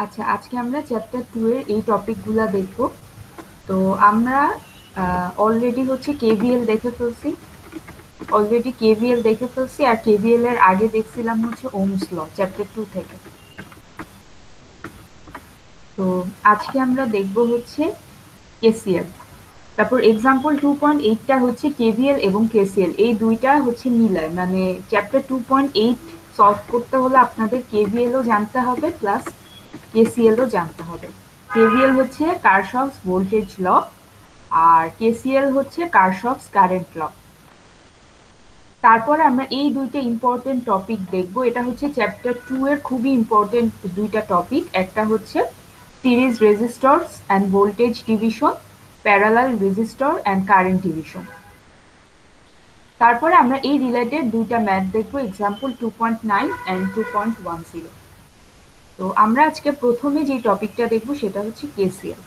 আচ্ছা, আজকে আমরা চ্যাপ্টার 2 এর এই টপিকগুলা দেখব। তো আমরা অলরেডি কেভিএল দেখে ফেলছি আর কেভিএল এর আগে দেখছিলাম হচ্ছে ওহমস ল চ্যাপ্টার 2 থেকে। তো আজকে আমরা দেখব হচ্ছে কেসিএল। তারপর এক্সাম্পল 2.8টা হচ্ছে কেভিএল এবং কেসিএল এই দুইটা হচ্ছে মিলায়, মানে চ্যাপ্টার 2.8 সলভ করতে হলে আপনাদের কেভিএলও জানতে হবে প্লাস কেসিএলও জানতে হবে। কেভিএল হচ্ছে কারশফস ভোল্টেজ ল আর কেসিএল হচ্ছে কারশফস কারেন্ট ল। তারপরে আমরা এই দুইটা ইম্পর্টেন্ট টপিক দেখব। এটা হচ্ছে চ্যাপ্টার 2 এর খুবই ইম্পর্টেন্ট দুইটা টপিক। একটা হচ্ছে series রেজিস্টরস and voltage division, parallel resistor and current division. তারপরে আমরা এই রিলেটেড দুইটা ম্যাথ দেখব, এক্সাম্পল 2.9 অ্যান্ড 2.10। তো আমরা আজকে প্রথমে যে টপিকটা দেখব সেটা হচ্ছে কেসিএল।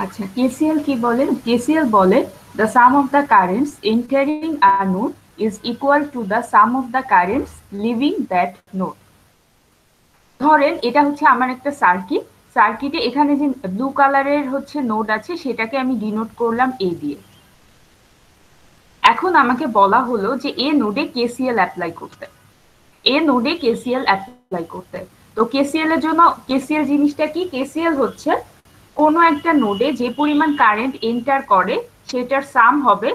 আচ্ছা, কেসিএল কি বলে? কেসিএল বলে the sum of the currents entering a node is equal to the sum of the currents leaving that node. ধরেন এটা হচ্ছে আমার একটা সার্কিটে এখানে যে ব্লু কালারের হচ্ছে নোড আছে সেটাকে আমি ডিনোট করলাম এ দিয়ে। এখন আমাকে বলা হলো যে এ নোডে কেসিএল অ্যাপ্লাই করতে। তো কেসিএল এর জন্য কেসিএল জিনিসটা কি? কেসিএল হচ্ছে কোনো একটা নোডে যে পরিমাণ কারেন্ট এন্টার করে সেটার সাম হবে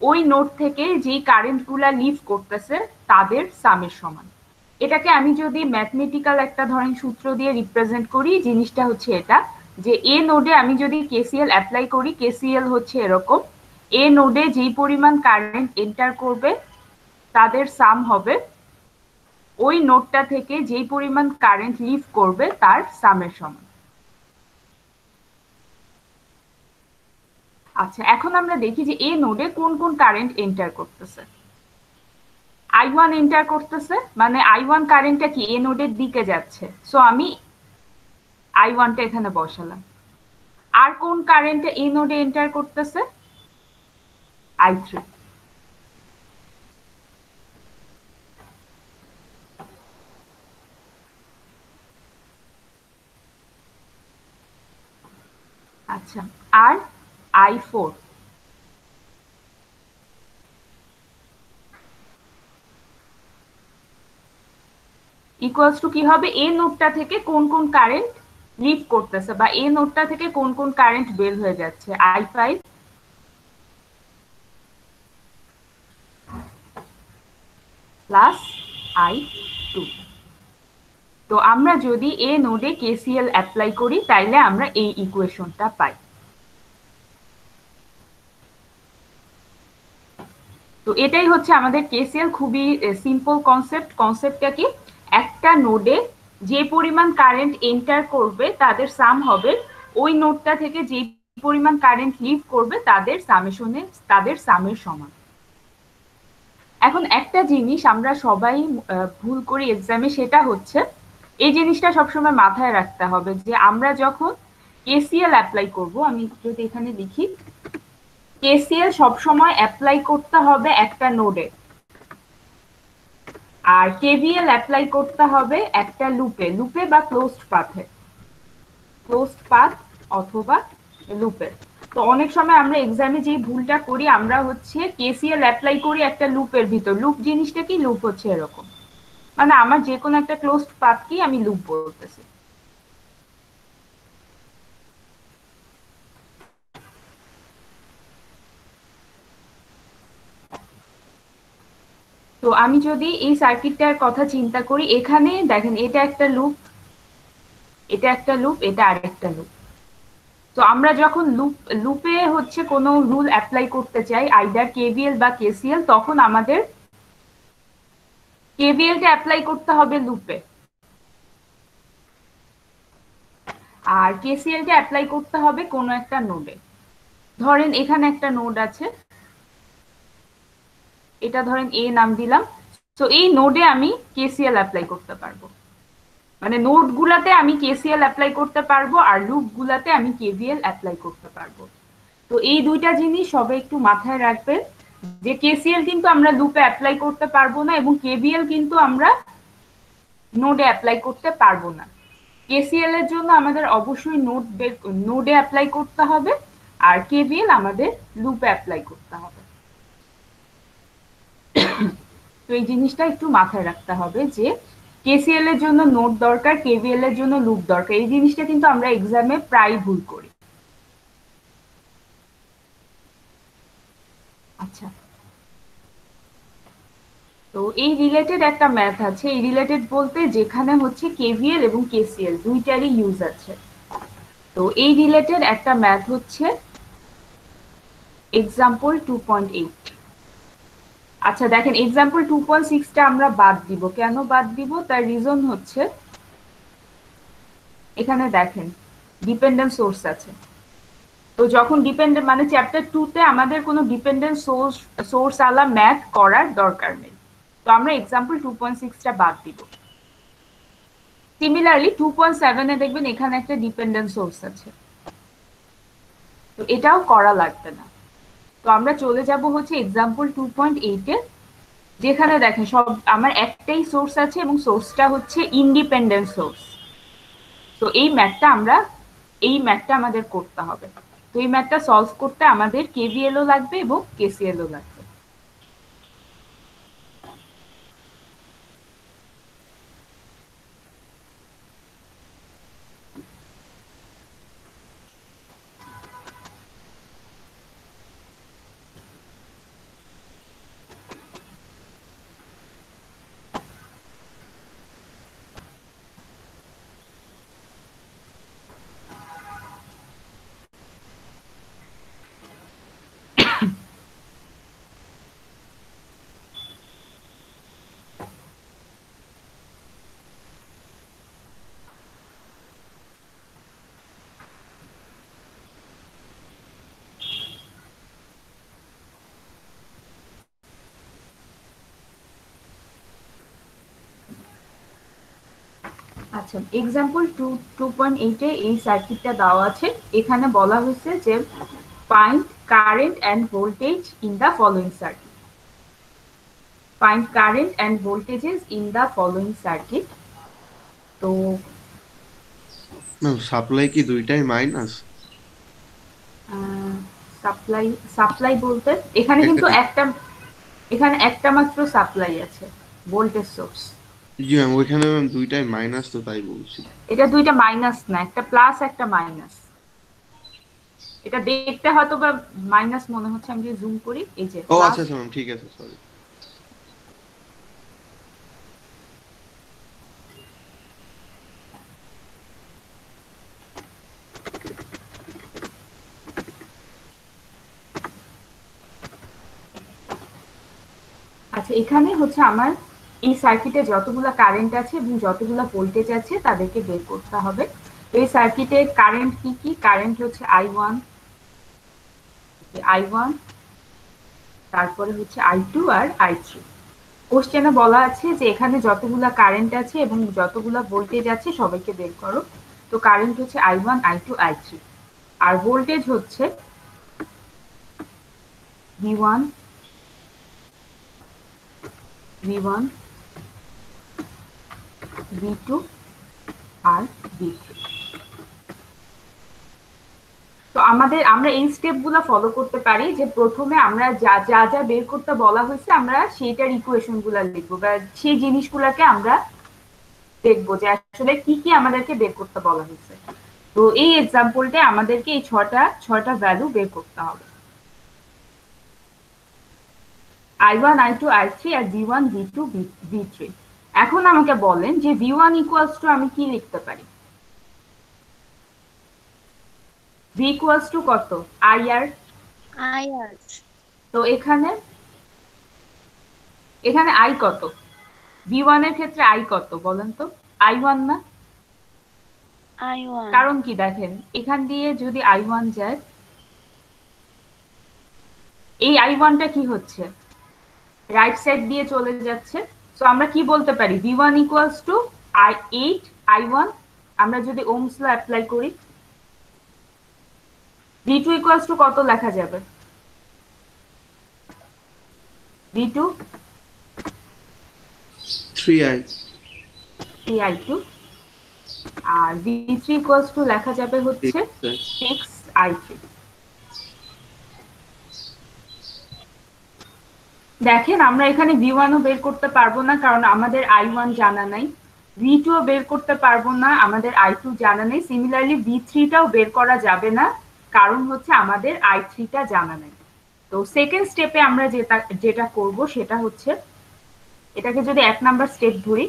ওই নোড থেকে যেই কারেন্টগুলা লিভ করতেছে তাদের সামের সমান। এটাকে আমি যদি ম্যাথমেটিক্যাল একটা ধরেন সূত্র দিয়ে রিপ্রেজেন্ট করি, জিনিসটা হচ্ছে এটা যে এ নোডে আমি যদি কেসিএল অ্যাপ্লাই করি, কেসিএল হচ্ছে এরকম, এ নোডে যেই পরিমাণ কারেন্ট এন্টার করবে তাদের সাম হবে ওই নোডটা থেকে যেই পরিমাণ কারেন্ট লিভ করবে তার সামের সমান। আচ্ছা, এখন আমরা দেখি যে এই নোডে কোন কোন কারেন্ট এন্টার করতেছে। I1 এন্টার করতেছে, মানে I1 কারেন্টটা কি এই নোডের দিকে যাচ্ছে, সো আমি I1টা এখানে বসালাম। আর কোন কারেন্টটা এই নোডে এন্টার করতেছে? I3। আচ্ছা, আর I4। ইকুয়ালস টু কি হবে? এই নোডটা থেকে কোন কোন কারেন্ট লিভ করতেছে বা এই নোডটা থেকে কোন কোন কারেন্ট বের হয়ে যাচ্ছে, I5 প্লাস I2। তো আমরা যদি এ নোডে কেসিএল অ্যাপ্লাই করি তাইলে আমরা এই ইকুয়েশনটা পাই। তো এটাই হচ্ছে আমাদের কেসিএল, খুবই সিম্পল কনসেপ্টটা কি, একটা নোডে যে পরিমাণ কারেন্ট এন্টার করবে তাদের সাম হবে ওই নোডটা থেকে যে পরিমাণ কারেন্ট লিভ করবে তাদের সামের সমান। এখন একটা জিনিস আমরা সবাই ভুল করি এক্সামে, সেটা হচ্ছে এই জিনিসটা সবসময় মাথায় রাখতে হবে যে আমরা যখন কেসিএল অ্যাপ্লাই করব, আমি যদি এখানে লিখি, কেসিএল সবসময় অ্যাপ্লাই করতে হবে একটা নোডে, আর কেভিএল অ্যাপ্লাই করতে হবে একটা লুপে বা ক্লোজড পাথ অথবা লুপে। তো অনেক সময় আমরা এক্সামে যে ভুলটা করি, আমরা হচ্ছে কেসিএল অ্যাপ্লাই করি একটা লুপের ভিতর। লুপ জিনিসটা কি, লুপ হচ্ছে এরকম, মানে আমার যে কোনো একটা ক্লোজড পাথকেই আমি লুপ বলতেছি। তো আমি যদি এই সার্কিটটার কথা চিন্তা করি, এখানে দেখেন এটা একটা লুপ, এটা আরেকটা লুপ। তো আমরা যখন লুপে হচ্ছে কোনো রুল অ্যাপ্লাই করতে চাই, আইদার কেভিএল বা কেসিএল, তখন আমাদের কেভিএল টা অ্যাপ্লাই করতে হবে লুপে, আর কেসিএল টা অ্যাপ্লাই করতে হবে কোনো একটা নোডে। ধরেন এখানে একটা নোড আছে, এটা ধরেন এ নাম দিলাম। তো এই নোডে আমি কেসিএল অ্যাপ্লাই করতে পারবো, মানে নোড গুলাতে আমি কেসিএল অ্যাপ্লাই করতে পারবো আর লুপ গুলাতে আমি কেভিএল অ্যাপ্লাই করতে পারবো। তো এই দুইটা জিনিস সবাই একটু মাথায় রাখবেন, যে কেসিএল কিন্তু আমরা লুপে অ্যাপ্লাই করতে পারবো না, এবং কেভিএল কিন্তু আমরা নোডে অ্যাপ্লাই করতে পারবো না। কেসিএল এর জন্য আমাদের অবশ্যই নোডে অ্যাপ্লাই করতে হবে, আর কেভিএল আমাদের লুপে অ্যাপ্লাই করতে হবে। তো এই জিনিসটা একটু মাথায় রাখতে হবে যে কেসিএল এর জন্য নোড দরকার, কেভিএল এর জন্য লুপ দরকার। এই জিনিসটা কিন্তু আমরা এক্সামে প্রায় ভুল করি। আচ্ছা, তো এই রিলেটেড একটা ম্যাথ আছে, এই রিলেটেড বলতে যেখানে হচ্ছে কেভিএল এবং কেসিএল দুইটারই ইউজ আছে। তো এই রিলেটেড একটা ম্যাথ হচ্ছে এক্সাম্পল 2.8। আচ্ছা দেখেন, এক্সাম্পল 2.6টা আমরা বাদ দিব। কেন বাদ দিব, তার রিজন হচ্ছে এখানে দেখেন ডিপেন্ডেন্ট সোর্স আছে। তো যখন ডিপেন্ডেন্ট, মানে চ্যাপ্টার 2 তে আমাদের কোনো ডিপেন্ডেন্ট সোর্স আলা ম্যাথ করার দরকার নেই। তো আমরা এক্সাম্পল 2.6টা বাদ দিব। সিমিলারলি 2.7 এ দেখবেন এখানে একটা ডিপেন্ডেন্ট সোর্স আছে, তো এটাও করা লাগবে না। তো আমরা চলে যাব হচ্ছে এক্সাম্পল 2.8 এ, যেখানে দেখেন সব আমার একটাই সোর্স আছে এবং সোর্সটা হচ্ছে ইন্ডিপেন্ডেন্ট সোর্স। তো এই ম্যাথটা আমাদের করতে হবে। তো এই ম্যাথটা সলভ করতে আমাদের কেভিএল ও লাগবে এবং কেসিএল ও লাগবে। আচ্ছা, এক্সাম্পল 2.8 এ এই সার্কিটটা দেওয়া আছে। এখানে বলা হয়েছে যে find current and voltage in the following circuit. Find current and voltages in the following circuit. তো সাপ্লাই কি দুইটাই মাইনাস? সাপ্লাই সাপ্লাই বলতে এখানে একটা কিন্তু এখানে একটা মাত্র সাপ্লাই আছে, ভোল্টেজ সোর্স। জি ম্যাম, ওইখানে ম্যাম দুইটাই মাইনাস, তো তাই বলছি। এটা দুইটা মাইনাস না, একটা প্লাস একটা মাইনাস। এটা দেখতে হয়তো বা মাইনাস মনে হচ্ছে, আমি যদি জুম করি, এই যে ও প্লাস। আচ্ছা আচ্ছা ম্যাম, ঠিক আছে, সরি। আচ্ছা, এখানে হচ্ছে আমার এই সার্কিটে যতগুলা কারেন্ট আছে এবং যতগুলা ভোল্টেজ আছে তাদেরকে বের করতে হবে। এই সার্কিটে কারেন্ট কি কি? কারেন্ট হচ্ছে I1, তারপরে হচ্ছে I2 আর I3। কোশ্চেনে বলা আছে যে এখানে যতগুলা কারেন্ট আছে এবং যতগুলা ভোল্টেজ আছে সবাইকে বের করো। তো কারেন্ট হচ্ছে I1, I2, I3 আর ভোল্টেজ হচ্ছে V1, V2 আর V3। তো আমরা এই স্টেপগুলো ফলো করতে পারি যে প্রথমে আমরা যা যা যা বের করতে বলা হয়েছে আমরা সেইটার ইকুয়েশন গুলা লিখবো বা সেই জিনিসগুলাকে আমরা দেখবো যে আসলে কি কি আমাদেরকে বের করতে বলা হয়েছে। তো এই এক্সাম্পলটা আমাদেরকে এই ছয়টা ভ্যালু বের করতে হবে, I1, I2, I3 আর V1, V2, V3। এখন আমাকে বলেন যে V1 ইকুয়ালস টু আমি কি লিখতে পারি? V ইকুয়ালস টু কত? IR। তো এখানে I কত? V1 এর ক্ষেত্রে I কত বলেন তো? I1 না? কারণ কি দেখেন, এখান দিয়ে যদি I1 যায়, এই I1টা কি হচ্ছে? রাইট সাইড দিয়ে চলে যাচ্ছে। সো আমরা কি বলতে পারি? V1 equals to 8 I1। আমরা যদি ওহমস ল অ্যাপ্লাই করি, V2 ইকুয়ালস টু কত লেখা যাবে? V2 3I2 R V3 equals to লেখা যাবে হচ্ছে 6I3। দেখেন আমরা এখানে V1 ও বের করতে পারবো না কারণ আমাদের I1 জানা নাই, V2 ও বের করতে পারবো না, আমাদের I2 জানা নেই। সিমিলারলি V3 টাও বের করা যাবে না কারণ হচ্ছে আমাদের I3 টা জানা নেই। তো সেকেন্ড স্টেপে আমরা যেটা করব সেটা হচ্ছে, এটাকে যদি 1 নাম্বার স্টেপ ধরি,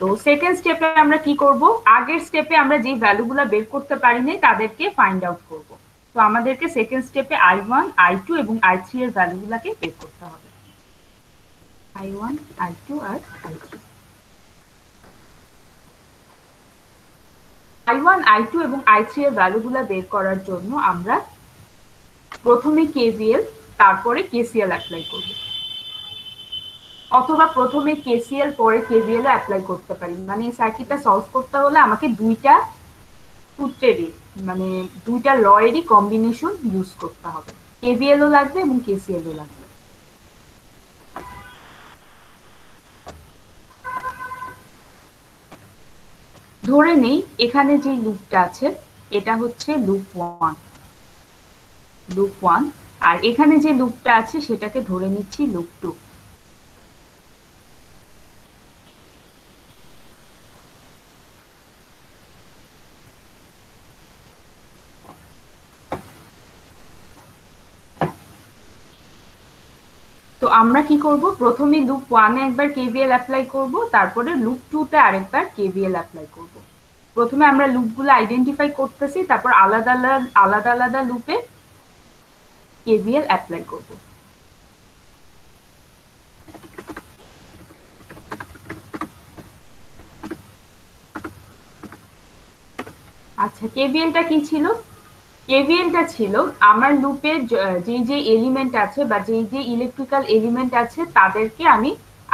তো সেকেন্ড স্টেপে আমরা কি করব? আগের স্টেপে আমরা যে ভ্যালুগুলো বের করতে পারি নাই তাদেরকে ফাইন্ড আউট করব। তো আমাদেরকে সেকেন্ড স্টেপে I1, I2 এবং I3 এর ভ্যালুগুলোকে বের করতে হবে। I1, I2 আর I3। I1, I2 এবং I3 এর ভ্যালুগুলো বের করার জন্য আমরা প্রথমে KVL তারপরে KCL অ্যাপ্লাই করব, অথবা প্রথমে KCL পরে KVL অ্যাপ্লাই করতে পারি। মানে এই সার্কিটটা সলভ করতে হলে আমাকে দুইটা সূত্রেরই মানে দুইটা ল এরই কম্বিনেশন ইউজ করতে হবে, KVL ও লাগবে এবং KCL ও লাগবে। ধরে নেই এখানে যে লুপটা আছে এটা হচ্ছে লুপ 1, আর এখানে যে লুপটা আছে সেটাকে ধরে নিচ্ছি লুপ 2। তো আমরা কি করব? প্রথমে লুপ 1 এ একবার KVL অ্যাপ্লাই করব, তারপরে লুপ 2 তে আরেকবার KVL অ্যাপ্লাই করব। প্রথমে আমরা লুপগুলো আইডেন্টিফাই করতেছি, তারপর আলাদা আলাদা লুপে KVL অ্যাপ্লাই করব। আচ্ছা, KVLটা কি ছিল? KVLটা ছিল আমার লুপে যে এলিমেন্ট আছে বা যে ইলেকট্রিক্যাল এলিমেন্ট আছে তাদেরকে আমি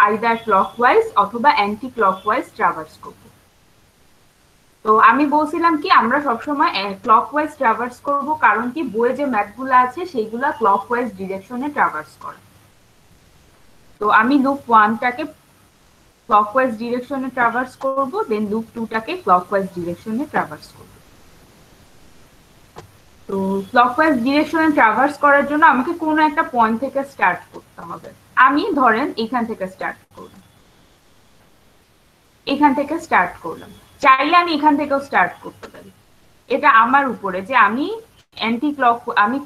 আইদার ক্লকওয়াইজ অথবা অ্যান্টি ক্লকওয়াইজ ট্রাভার্স করব। তো আমি বলছিলাম কি আমরা সবসময় ক্লকওয়াইজ ট্রাভার্স করব, কারণ কি বইয়ে যে ম্যাথগুলো আছে সেইগুলা ক্লকওয়াইজ ডিরেকশনে ট্রাভার্স করে। তো আমি লুপ 1টাকে ক্লকওয়াইজ ডিরেকশনে ট্রাভার্স করব, দেন লুপ 2টাকে ক্লকওয়াইজ ডিরেকশনে ট্রাভার্স করব। তো ক্লকওয়াইজ ডিরেকশনে ট্রাভার্স করার জন্য আমাকে কোনো একটা পয়েন্ট থেকে স্টার্ট করতে হবে। আমি ধরেন এখান থেকে স্টার্ট করলাম, চাইলে আমি এখান থেকেও স্টার্ট করতে পারি। এটা আমার উপরে যে আমি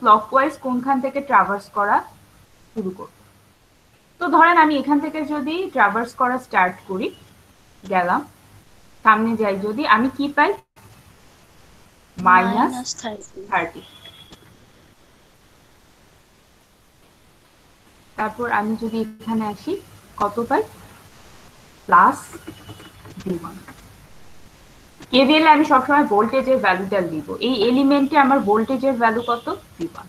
ক্লকওয়াইজ কোনখান থেকে ট্রাভার্স করা শুরু করব। তো ধরেন আমি এখান থেকে যদি ট্রাভার্স করা স্টার্ট করি, গেলাম সামনে যাই, যদি আমি কি পাই? -30। তারপর আমি যদি এখানে আসি কত পাই, প্লাস v1। কেভিএল আমি সবসময় ভোল্টেজের ভ্যালুটা দিব, এই এলিমেন্টে আমার ভোল্টেজের ভ্যালু কত, v1।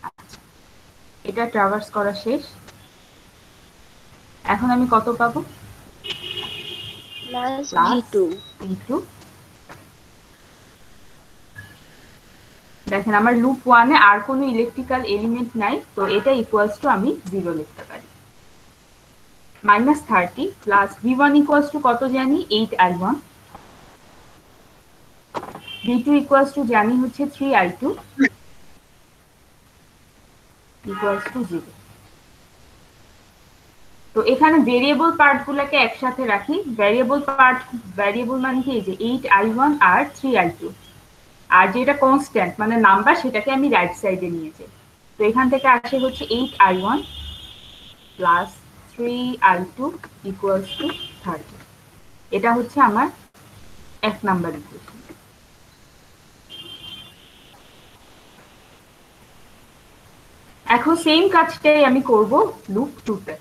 আচ্ছা, এটা ট্রাভার্স করা শেষ। এখন আমি কত পাবো, প্লাস প্লাস v2। v2। দেখেন আমার লুপ ওয়ানে আর কোনো ইলেকট্রিক্যাল এলিমেন্ট নাই, তো এটা ইকুয়ালস টু আমি 0 লিখতে পারি। -30 প্লাস v1 ইকুয়ালস টু কত জানি, 8i1। v2 ইকুয়ালস টু জানি হচ্ছে 3i2 ইকুয়ালস টু 0। তো এখানে ভেরিয়েবল পার্টগুলোকে একসাথে রাখি। ভেরিয়েবল মানে কি, এই যে 8i1 আর 3i2, আর যেটা কনস্ট্যান্ট মানে নাম্বার সেটাকে আমি রাইট সাইডে নিয়ে যাই। তো এখান থেকে আসে হচ্ছে 8i1 plus 3i2 equals to 30। এটা হচ্ছে আমার 1 নাম্বার ইকুয়েশন। এখন সেম কাজটাই আমি করব লুপ 2 তে।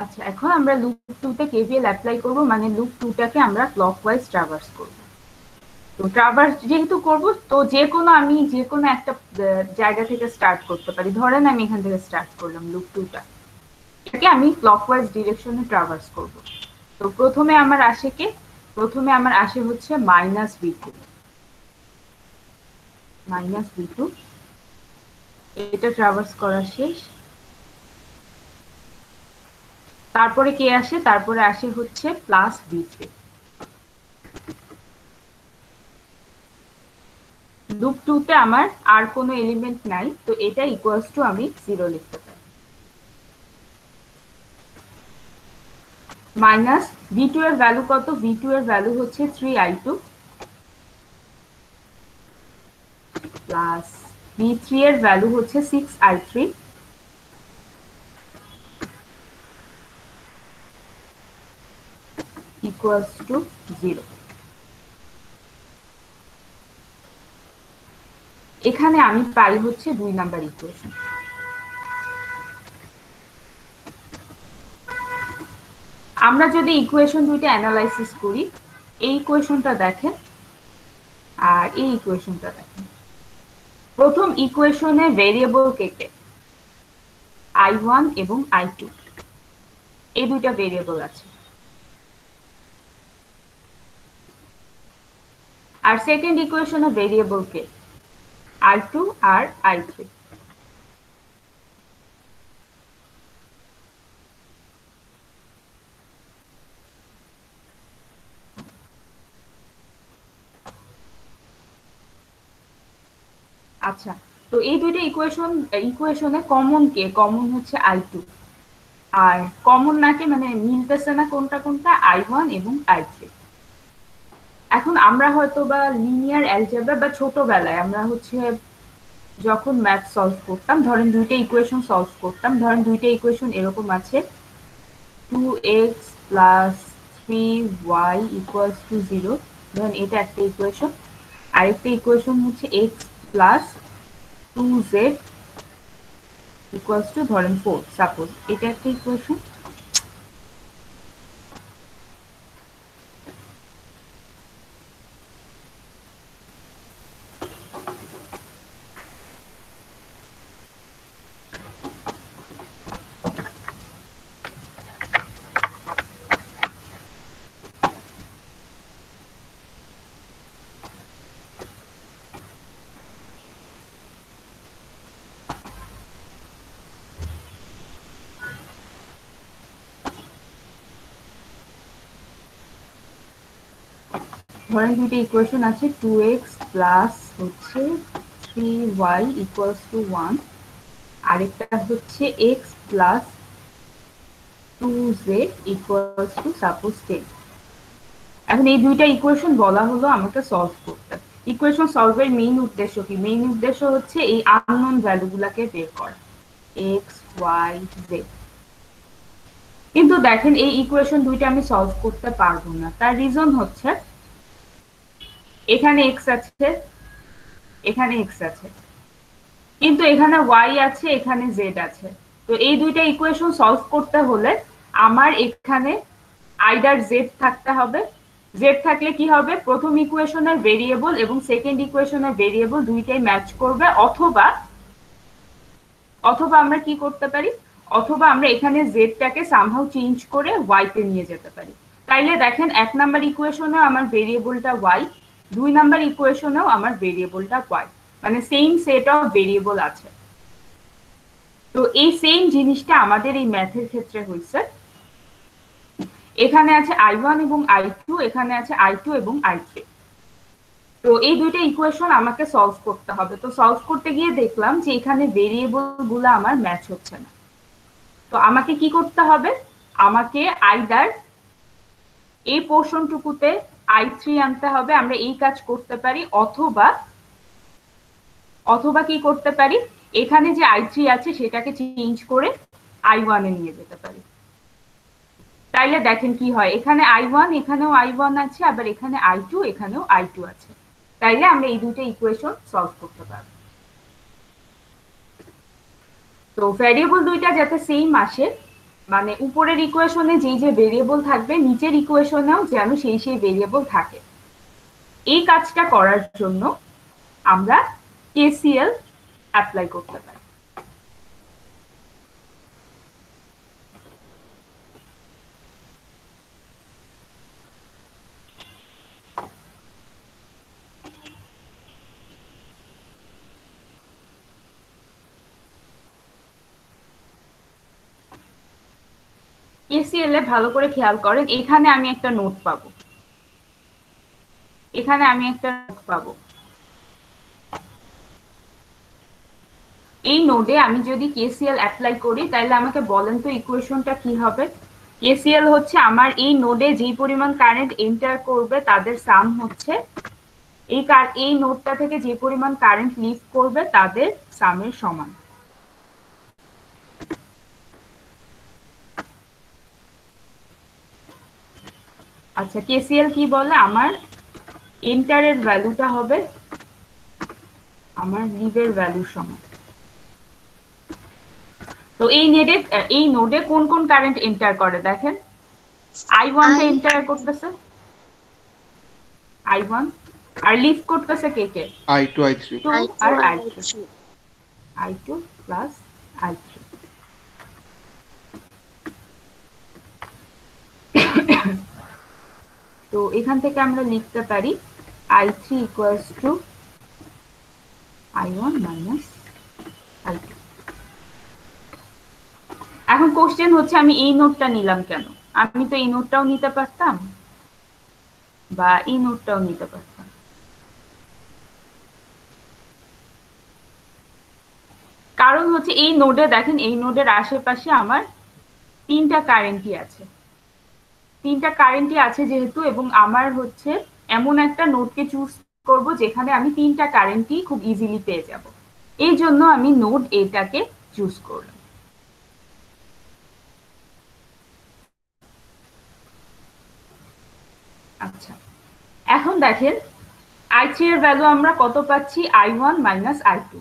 আচ্ছা, এখন আমরা লুপ 2 তে কেভিএল অ্যাপ্লাই করব, মানে লুপ 2 টাকে আমরা ক্লকওয়াইজ ট্রাভার্স করব। তো ট্রাভার্স যেহেতু করব, তো আমি যে কোনো একটা জায়গা থেকে স্টার্ট করতে পারি। ধরেন আমি এখান থেকে স্টার্ট করলাম লুপ 2 টা, এটাকে আমি ক্লকওয়াইজ ডিরেকশনে ট্রাভার্স করব। তো প্রথমে আমার আসে হচ্ছে -v2। এটা ট্রাভার্স করা শেষ। তারপরে কে আসে, তারপরে আসে হচ্ছে +v3। লুপ 2 তে আমার আর কোনো এলিমেন্ট নাই, তো এটা ইকুয়ালস টু আমি 0 লিখতে পারি। মাইনাস v2 এর ভ্যালু কত, v2 এর ভ্যালু হচ্ছে 3i2 প্লাস v3 এর ভ্যালু হচ্ছে 6i3 ইকুয়ালস টু 0। এখানে আমি পাই হচ্ছে 2 নাম্বার ইকুয়েশন। আমরা যদি ইকুয়েশন দুইটা অ্যানালাইসিস করি, এই ইকুয়েশনটা দেখেন আর এই ইকুয়েশনটা দেখেন। প্রথম ইকুয়েশনে ভেরিয়েবল কে i1 এবং i2, এই দুইটা ভেরিয়েবল আছে। আর সেকেন্ড ইকুয়েশনে ভেরিয়েবল কে i2 আর i3। আচ্ছা, তো এই দুইটা ইকুয়েশনে কমন হচ্ছে i2, আর কমন নাকি মানে মিলতেছে না কোনটা i1 এবং i3। এখন আমরা হয়তো বা লিনিয়ার অ্যালজেব্রা বা ছোটবেলায় আমরা হচ্ছে যখন ম্যাথ সলভ করতাম, ধরেন দুইটা ইকুয়েশন সলভ করতাম, ধরেন দুইটা ইকুয়েশন এরকম আছে 2x plus 3y equals to 0, ধরেন এটা একটা ইকুয়েশন। আরেকটা ইকুয়েশন হচ্ছে x plus 2z equals to ধরেন 4, সাপোজ এটা একটা ইকুয়েশন। ধরেন দুইটা ইকুয়েশন আছে 2x প্লাস হচ্ছে 3y ইকুয়ালস টু 1, আরেকটা হচ্ছে x plus 2z equals to suppose 10। এখন এই দুইটা ইকুয়েশন বলা হলো আমাকে সলভ করতে। ইকুয়েশন সলভের মেইন উদ্দেশ্য কি? মেইন উদ্দেশ্য হচ্ছে এই আননোন ভ্যালুগুলোকে বের করা, x y z। কিন্তু দেখেন এই ইকুয়েশন দুইটা আমি সলভ করতে পারবো না। তার রিজন হচ্ছে এখানে x আছে, এখানে x আছে, কিন্তু এখানে y আছে, এখানে z আছে। তো এই দুইটা ইকুয়েশন সলভ করতে হলে আমার এখানে আইদার z থাকতে হবে। z থাকলে কি হবে? প্রথম ইকুয়েশনের ভেরিয়েবল এবং সেকেন্ড ইকুয়েশনের ভেরিয়েবল দুইটাই ম্যাচ করবে, অথবা আমরা কি করতে পারি? অথবা আমরা এখানে z টাকে সামহাউ চেঞ্জ করে y তে নিয়ে যেতে পারি। তাইলে দেখেন 1 নাম্বার ইকুয়েশনে আমার ভেরিয়েবলটা y, 2 নাম্বার ইকুয়েশনেও আমার ভেরিয়েবলটা y, মানে সেম সেট অফ ভেরিয়েবল আছে। তো এই সেম জিনিসটা আমাদের এই ম্যাথের ক্ষেত্রে হইছে। এখানে আছে i1 এবং i2, এখানে আছে i2 এবং i3। তো এই দুইটা ইকুয়েশন আমাকে সলভ করতে হবে। তো সলভ করতে গিয়ে দেখলাম যে এখানে ভেরিয়েবল গুলো আমার ম্যাচ হচ্ছে না। তো আমাকে কি করতে হবে? আমাকে আইদার এই পোর্শনটুকুতে i3 আনতে হবে, আমরা এই কাজ করতে পারি, অথবা কি করতে পারি? এখানে যে i3 আছে সেটাকে চেঞ্জ করে i1 এ নিয়ে যেতে পারি। তাইলে দেখেন কি হয়, এখানে i1, এখানেও i1 আছে, আবার এখানে i2, এখানেও i2 আছে। তাইলে আমরা এই দুটো ইকুয়েশন সলভ করতে পারব। তো ভ্যারিয়েবল দুইটা যাতে সেম আসে, মানে উপরের ইকুয়েশনে যেই যে ভেরিয়েবল থাকবে নিচের ইকুয়েশনেও যেন সেই ভেরিয়েবল থাকে, এই কাজটা করার জন্য আমরা কেসিএল অ্যাপ্লাই করতে পারি। কেসিএল এ ভালো করে খেয়াল করেন, এখানে আমি একটা নোট পাবো, এখানে আমি একটা নোট পাবো। এই নোডে আমি যদি কেসিএল অ্যাপ্লাই করি তাহলে আমাকে বলেন তো ইকুয়েশনটা কি হবে? কেসিএল হচ্ছে আমার এই নোডে যেই পরিমাণ কারেন্ট এন্টার করবে তাদের সাম হচ্ছে এই নোডটা থেকে যে পরিমাণ কারেন্ট লিভ করবে তাদের সামের সমান। আচ্ছা, কেসিএল কি বলে? আমার এন্টারের ভ্যালুটা হবে আমার লিভের ভ্যালুর সমান। তো এই নোডে কোন কোন কারেন্ট এন্টার করে দেখেন, i1 টা এন্টার করতেছে, i1, আর লিভ করতেছে কে কে? i2 i3 আর i3, i2 প্লাস i3। তো এখান থেকে আমরা লিখতে পারি i3 equals to i1 minus i2। এখন কোশ্চেন হচ্ছে আমি এই নোটটা নিলাম কেন? আমি তো এই নোটটাও নিতে পারতাম বা এই নোটটাও নিতে পারতাম। কারণ হচ্ছে এই নোডে দেখেন, এই নোডের আশেপাশে আমার তিনটা কারেন্টই আছে, তিনটা কারেন্টই আছে যেহেতু, এবং আমার হচ্ছে এমন একটা নোডকে চুজ করব যেখানে আমি তিনটা কারেন্টই খুব ইজিলি পেয়ে যাব, এই জন্য আমি নোড এটাকে চুজ করলাম। আচ্ছা, এখন দেখেন i3 এর ভ্যালু আমরা কত পাচ্ছি? i1 minus i2।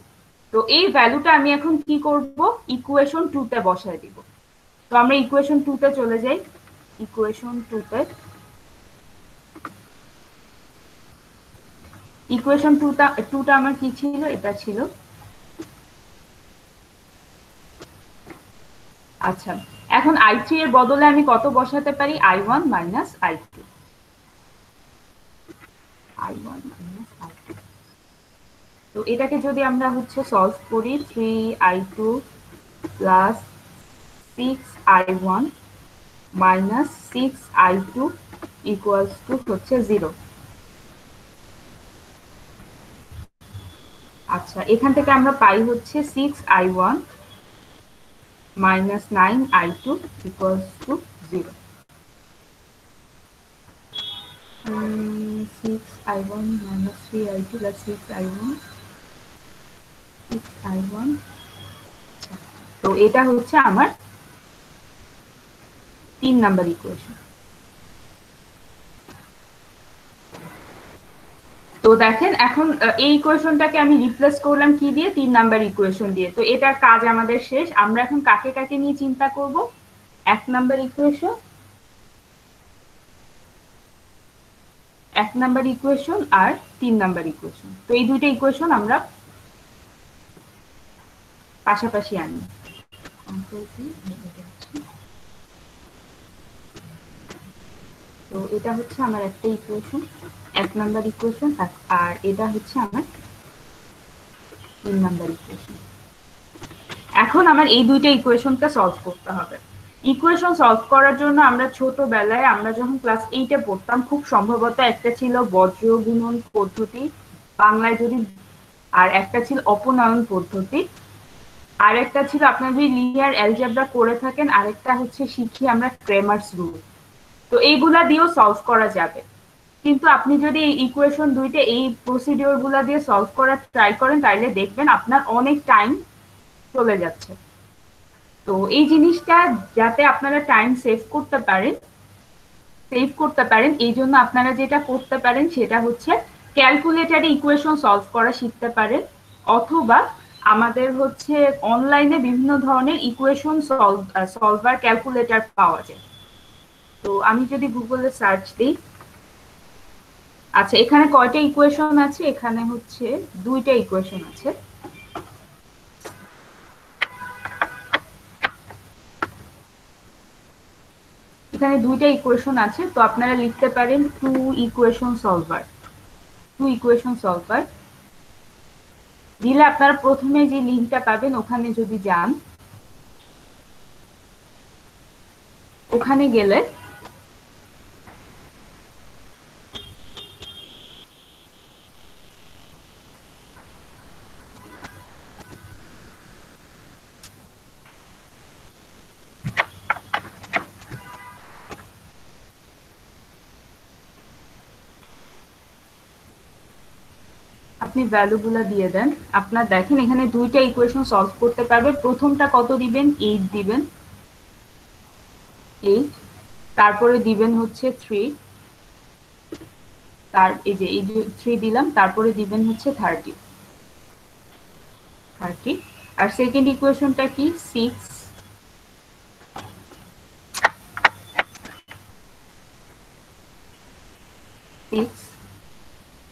তো এই ভ্যালুটা আমি এখন কি করব? ইকুয়েশন 2 তে বসায় দিব। তো আমরা ইকুয়েশন 2 তে চলে যাই। ইকুয়েশন 2 তে, ইকুয়েশন 2টা আমার কি ছিল? এটা ছিল, আচ্ছা এখন i3 এর বদলে আমি কত বসাতে পারি? i1 minus i2, i1 minus i2। তো এটাকে যদি আমরা হচ্ছে সলভ করি, 3i2 plus 6i1 minus 6i2 equals to হচ্ছে 0। আচ্ছা, এখান থেকে আমরা পাই হচ্ছে 6i1 minus 9i2 equals to 0. 6i1 minus 3i2 plus 6i1 তো এটা হচ্ছে আমার 3 নাম্বার ইকুয়েশন। তো দেখেন এখন এই ইকুয়েশনটাকে আমি রিপ্লেস করলাম কি দিয়ে, 3 নাম্বার ইকুয়েশন দিয়ে। তো এটার কাজ আমাদের শেষ। আমরা এখন কাকে কাকে নিয়ে চিন্তা করব? 1 নাম্বার ইকুয়েশন, 1 নাম্বার ইকুয়েশন আর 3 নাম্বার ইকুয়েশন। তো এই দুইটা ইকুয়েশন আমরা পাশাপাশি আনি। তো এটা হচ্ছে আমার একটা ইকুয়েশন, 1 নাম্বার ইকুয়েশন, আর এটা হচ্ছে আমার 3 নাম্বার ইকুয়েশন। এখন আমার এই দুইটা ইকুয়েশনটা সলভ করতে হবে। ইকুয়েশন সলভ করার জন্য আমরা ছোটবেলায় আমরা যখন ক্লাস 8 এ পড়তাম, খুব সম্ভবত একটা ছিল বজ্র গুণন পদ্ধতি বাংলায় যদি, আর একটা ছিল অপনয়ন পদ্ধতি, আর একটা ছিল আপনারা যদি লিনিয়ার অ্যালজেব্রা করে থাকেন, আরেকটা হচ্ছে শিখি আমরা ক্রেমার্স রুল। তো এইগুলা দিয়েও সলভ করা যাবে, কিন্তু আপনি যদি এই ইকুয়েশন দুইটা এই প্রসিডিওর গুলা দিয়ে সলভ করার ট্রাই করেন তাহলে দেখবেন আপনার অনেক টাইম চলে যাচ্ছে। তো এই জিনিসটা যাতে আপনারা টাইম সেভ করতে পারেন এই জন্য আপনারা যেটা করতে পারেন সেটা হচ্ছে ক্যালকুলেটরে ইকুয়েশন সলভ করা শিখতে পারেন, অথবা আমাদের হচ্ছে অনলাইনে বিভিন্ন ধরনের ইকুয়েশন সলভার ক্যালকুলেটর পাওয়া যায়। তো আমি যদি গুগলে সার্চ দিই, আচ্ছা এখানে কয়টা ইকুয়েশন আছে? এখানে হচ্ছে 2টা ইকুয়েশন আছে। এখানে 2টা ইকুয়েশন আছে, তো আপনারা লিখতে পারেন 2 ইকুয়েশন সলভার দিলে আপনারা প্রথমে যে লিঙ্কটা পাবেন ওখানে যদি যান, ওখানে গেলে আপনি ভ্যালুগুলো দিয়ে দেন, আপনার দেখেন এখানে 2টা ইকুয়েশন সলভ করতে পারবে। প্রথমটা কত দিবেন? 8 দিবেন, 8, তারপরে দিবেন হচ্ছে 3, এই যে 3 দিলাম, তারপরে দিবেন হচ্ছে 30, আর সেকেন্ড ইকুয়েশনটা কি? 6,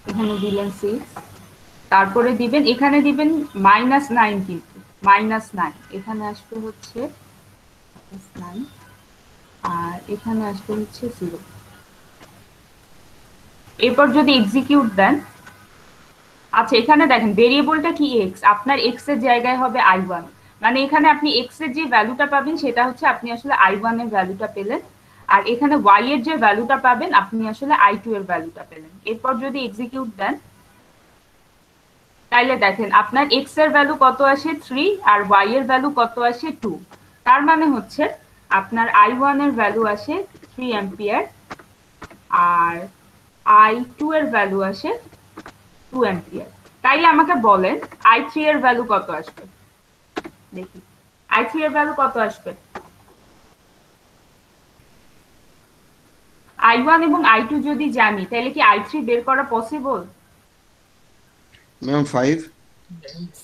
এখানে দিলেন 6, তারপরে দিবেন, এখানে দিবেন -9, কিন্তু -9 এখানে আসবে হচ্ছে 9, আর এখানে আসবে হচ্ছে 0। এরপর যদি এক্সিকিউট দেন, আচ্ছা এখানে দেখেন ভেরিয়েবলটা কি x, আপনার x এর জায়গায় হবে i1, মানে এখানে আপনি x এর যে ভ্যালুটা পাবেন সেটা হচ্ছে আপনি আসলে i1 এর ভ্যালুটা পেলেন, আর এখানে y এর যে ভ্যালুটা পাবেন আপনি আসলে i2 এর ভ্যালুটা পেলেন। এরপর যদি এক্সিকিউট দেন তাইলে দেখেন আপনার x এর ভ্যালু কত আসে? 3, আর y এর ভ্যালু কত আসে? 2। তার মানে হচ্ছে আপনার i1 এর ভ্যালু আসে 3 অ্যাম্পিয়ার, আর i2 এর ভ্যালু আসে 2 অ্যাম্পিয়ার। তাইলে আমাকে বলেন i3 এর ভ্যালু কত আসবে? দেখি i3 এর ভ্যালু কত আসবে? i1 এবং i2 যদি জানি তাহলে কি i3 বের করা পসিবল? ম্যাম 5,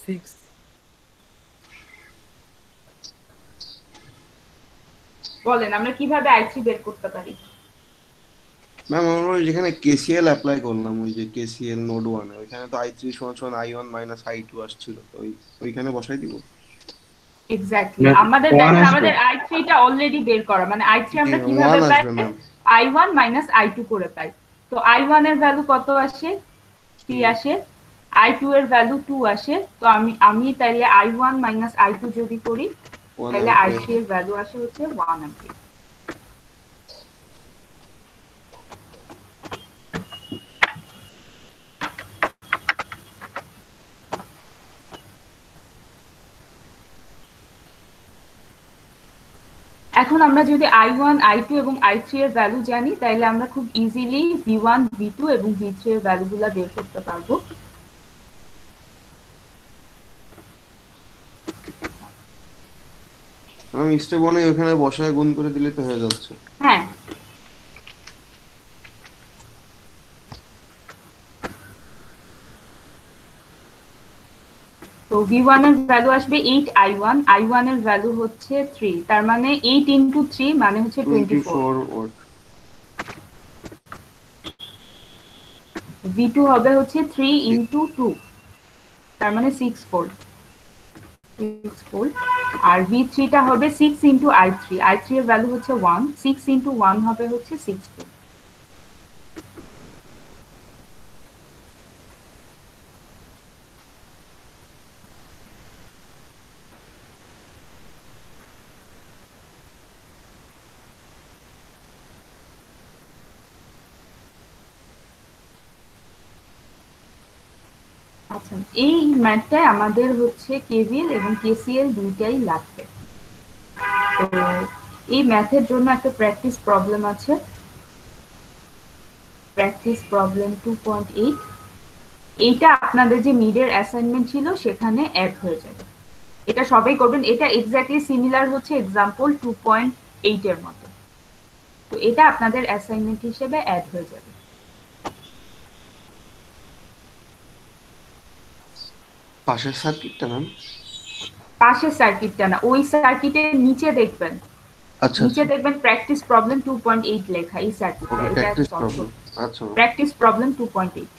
6, বলেন আমরা কিভাবে i3 বের করতে পারি? ম্যাম আমরা যেখানে কেসিএল অ্যাপ্লাই করলাম, ওই যে কেসিএল নোড 1 ওইখানে তো i3 সমান i1 i2 আসছিল, তো ওইখানে বসাই দিব। এক্স্যাক্টলি, আমাদের দেখেন আমাদের i3 টা অলরেডি বের করা, মানে i3 আমরা কিভাবে পাই? i1 i2 করে পাই। তো i1 এর ভ্যালু কত আসে? 3 আসে, i2 এর ভ্যালু 2 আসে। তো আমি তাইলে i1 i2 যদি করি তাহলে i3 এর ভ্যালু আসে হচ্ছে 1 অ্যাম্পিয়ার। এখন আমরা যদি I1, I2 এবং I3 এর ভ্যালু জানি তাহলে আমরা খুব ইজিলি V1, V2 এবং V3 এর ভ্যালুগুলো বের করতে পারবো। আমি স্টেপ 1 ওখানে বসায় গুণ করে দিলে তো হয়ে যাচ্ছে। হ্যাঁ, তো V1 এর ভ্যালু আসবে 8I1, I1 এর ভ্যালু হচ্ছে 3, তার মানে 8 ইন্টু 3 মানে হচ্ছে 24। 24 ওয়াট। V2 হবে হচ্ছে 3 ইন্টু 2, তার মানে 6 ভোল্ট। আর V3 টা হবে 6 ইন্টু I3, I3 এর ভ্যালু হচ্ছে 1, 6 ইন্টু 1 হবে হচ্ছে 6 ভোল্ট। আচ্ছা, এই ম্যাথটায় আমাদের হচ্ছে কেভিএল এবং কেসিএল দুইটাই লাগবে। তো এই ম্যাথের জন্য একটা প্র্যাকটিস প্রবলেম আছে, প্র্যাকটিস প্রবলেম 2.8। এইটা আপনাদের যে মিডের অ্যাসাইনমেন্ট ছিল সেখানে অ্যাড হয়ে যাবে। এটা সবাই করবেন, এটা এক্স্যাক্টলি সিমিলার হচ্ছে এক্সাম্পল 2.8 এর মতো। তো এটা আপনাদের অ্যাসাইনমেন্ট হিসেবে অ্যাড হয়ে যাবে। পাশের সার্কিটটা ম্যাম? পাশের সার্কিটটা না, ওই সার্কিটের নিচে দেখবেন, আচ্ছা নিচে আচ্ছা, দেখবেন প্র্যাকটিস প্রবলেম 2.8 লেখা, এই সার্কিটটা ওকে, এটা প্র্যাকটিস সলভ প্রবলেম। করুন। আচ্ছা ম্যাম। Practice problem 2.8।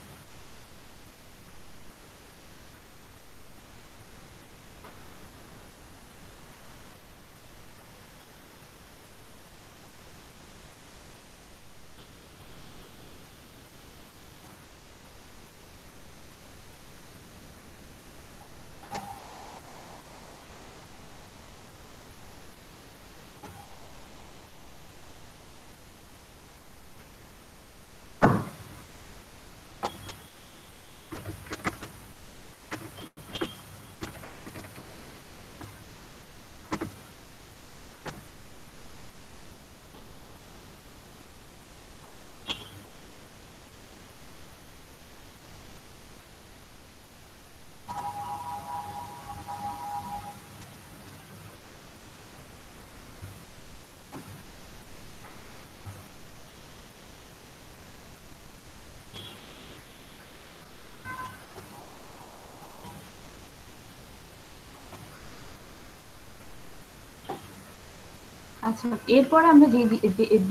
আচ্ছা, এরপরে আমরা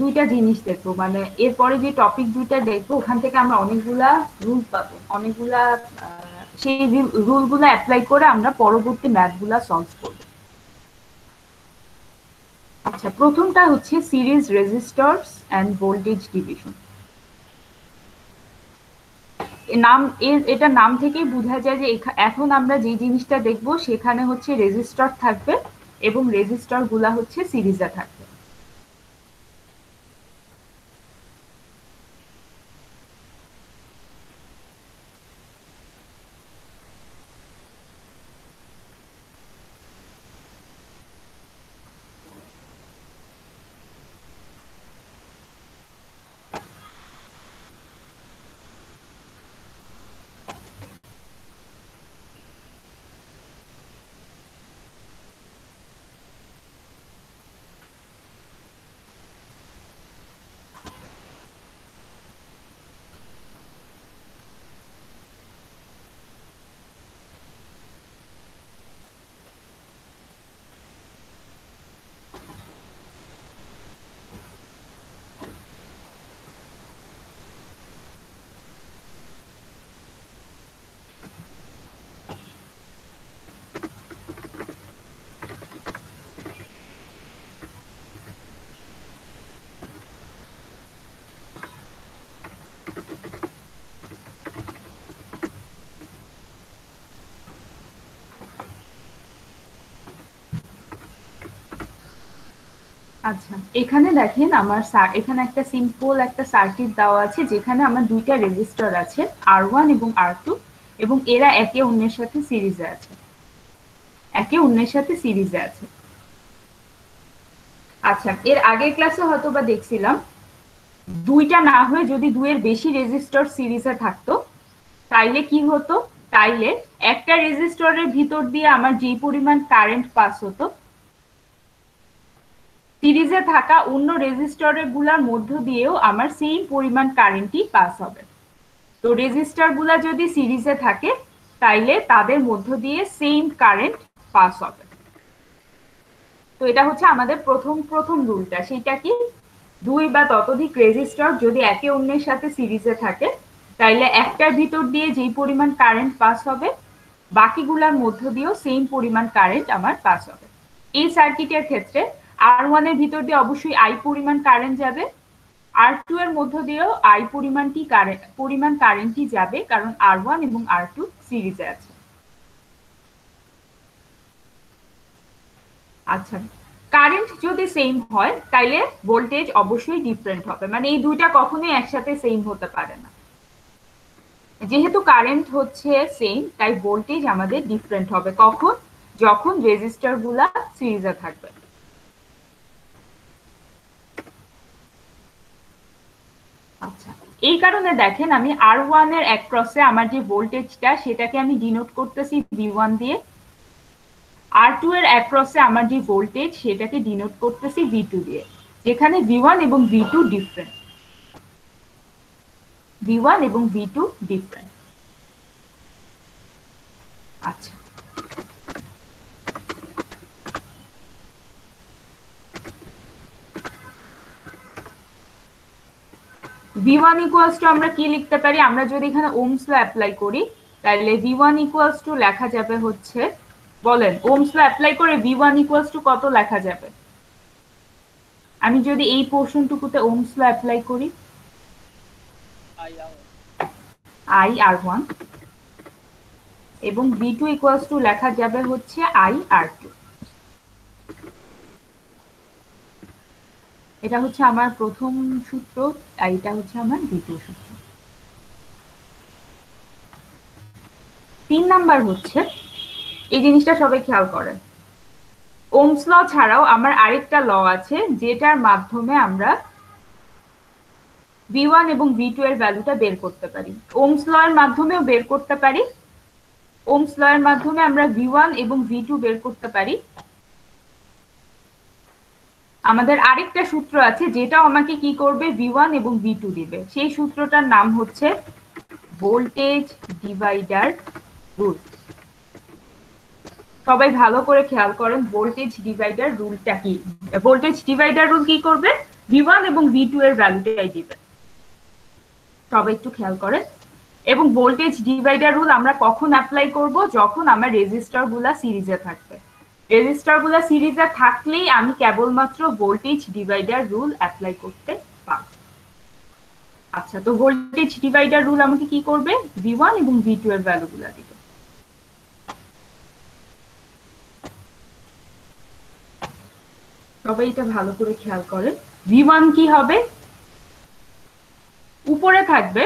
দুইটা জিনিস দেখবো, মানে এরপরে যে টপিক দুইটা দেখবো ওখান থেকে আমরা অনেকগুলা রুল পাবো, অনেকগুলা সেই রুলগুলো অ্যাপ্লাই করে আমরা পরবর্তী ম্যাথগুলা সলভ করবো। আচ্ছা, প্রথমটা হচ্ছে সিরিজ রেজিস্টরস এন্ড ভোল্টেজ ডিভিশন। এটা নাম থেকেই বোঝা যায় যে এখন আমরা যে জিনিসটা দেখবো সেখানে হচ্ছে রেজিস্টর থাকবে এবং রেজিস্টর গুলা হচ্ছে সিরিজে থাকবে। আচ্ছা, এখানে দেখেন আমার এখানে একটা সিম্পল একটা সার্কিট দেওয়া আছে যেখানে আমার দুইটা রেজিস্টর আছে, R1 এবং R2, এবং এরা একে অন্যের সাথে সিরিজে আছে, একে অন্যের সাথে সিরিজে আছে। আচ্ছা, এর আগের ক্লাসে হয়তো বা দেখছিলাম দুইটা না হয়ে যদি দুইয়ের বেশি রেজিস্টর সিরিজে থাকতো তাইলে কি হতো, তাইলে একটা রেজিস্টরের ভিতর দিয়ে আমার যে পরিমাণ কারেন্ট পাস হতো সিরিজে থাকা অন্য রেজিস্টরের গুলার মধ্য দিয়েও আমার সেম পরিমাণ কারেন্টই পাস হবে। তো রেজিস্টর গুলা যদি সিরিজে থাকে তাইলে তাদের মধ্য দিয়ে সেম কারেন্ট পাস হবে। তো এটা হচ্ছে আমাদের প্রথম প্রথম রুলটা, সেটা কি, দুই বা ততোধিক রেজিস্টর যদি একে অন্যের সাথে সিরিজে থাকে তাইলে একটার ভিতর দিয়ে যেই পরিমাণ কারেন্ট পাস হবে বাকিগুলোর মধ্য দিয়েও সেম পরিমাণ কারেন্ট আমার পাস হবে। এই সার্কিটের ক্ষেত্রে R1 এর ভিতর দিয়ে অবশ্যই আই পরিমাণ কারেন্ট যাবে, R2 এর মধ্য দিয়েও আই পরিমাণ কারেন্টই যাবে, কারণ R1 এবং R2 সিরিজে আছে। আচ্ছা, কারেন্ট যদি সেম হয় তাইলে ভোল্টেজ অবশ্যই ডিফারেন্ট হবে, মানে এই দুইটা কখনোই একসাথে সেম হতে পারে না। যেহেতু কারেন্ট হচ্ছে সেম তাই ভোল্টেজ আমাদের ডিফারেন্ট হবে কখন, যখন রেজিস্টর গুলা সিরিজে থাকবে। আচ্ছা, এই কারণে দেখেন আমি R1 এর অ্যাক্রসে আমার যে ভোল্টেজটা সেটাকে আমি ডিনোট করতেছি V1 দিয়ে, R2 এর অ্যাক্রসে আমার যে ভোল্টেজ সেটাকে ডিনোট করতেছি V2 দিয়ে, যেখানে V1 এবং V2 ডিফারেন্ট। V1 এবং V2 ডিফারেন্ট। আচ্ছা, V1 ইকুয়ালস টু আমরা কি লিখতে পারি, আমরা যদি এখানে ওহমস ল অ্যাপ্লাই করি তাহলে V1 ইকুয়ালস টু লেখা যাবে হচ্ছে, বলেন ওহমস ল অ্যাপ্লাই করে V1 ইকুয়ালস টু কত লেখা যাবে? আমি যদি এই পোর্শনটুকুতে ওহমস ল অ্যাপ্লাই করি, IR1 এবং V2 ইকুয়ালস টু লেখা যাবে হচ্ছে IR2। এটা হচ্ছে আমার প্রথম সূত্র, আর এটা হচ্ছে আমার দ্বিতীয় সূত্র। 3 নাম্বার হচ্ছে, এই জিনিসটা সবাই খেয়াল করেন, ওহমস ল ছাড়াও আমার আরেকটা ল আছে যেটার মাধ্যমে আমরা V1 এবং V2 এর ভ্যালুটা বের করতে পারি। ওহমস ল এর মাধ্যমেও বের করতে পারি, ওহমস ল এর মাধ্যমে আমরা V1 এবং V2 বের করতে পারি। আমাদের আরেকটা সূত্র আছে যেটাও আমাকে কি করবে, V1 এবং V2 দিবে, সেই সূত্রটার নাম হচ্ছে ভোল্টেজ ডিভাইডার রুল। সবাই ভালো করে খেয়াল করেন ভোল্টেজ ডিভাইডার রুলটা কি। ভোল্টেজ ডিভাইডার রুল কি করবে, V1 এবং V2 এর ভ্যালুটাই দিবে। সবাই একটু খেয়াল করেন। এবং ভোল্টেজ ডিভাইডার রুল আমরা কখন অ্যাপ্লাই করব, যখন আমার রেজিস্টর গুলা সিরিজে থাকবে। রেজিস্টর গুলা সিরিজে থাকলেই আমি কেবলমাত্র ভোল্টেজ ডিভাইডার রুল অ্যাপ্লাই করতে পারব। আচ্ছা, তো ভোল্টেজ ডিভাইডার রুল আমাকে কি করবে, V1 এবং V2 এর ভ্যালুগুলা দিবে। সবাই এটা ভালো করে খেয়াল করেন। V1 কি হবে, উপরে থাকবে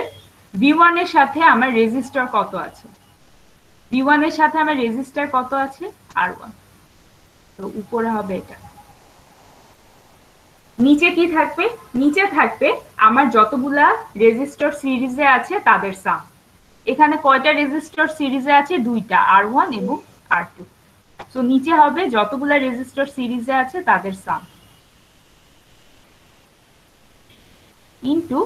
V1 এর সাথে আমার রেজিস্টর কত আছে, V1 এর সাথে আমার রেজিস্টর কত আছে, R1, তো উপরে হবে এটা। নিচে কি থাকবে, নিচে থাকবে আমার যতগুলা রেজিস্টর সিরিজে আছে তাদের সাম। এখানে কয়টা রেজিস্টর সিরিজে আছে, দুইটা, R1 এবং R2। তো নিচে হবে যতগুলা রেজিস্টর সিরিজে আছে তাদের সাম ইনটু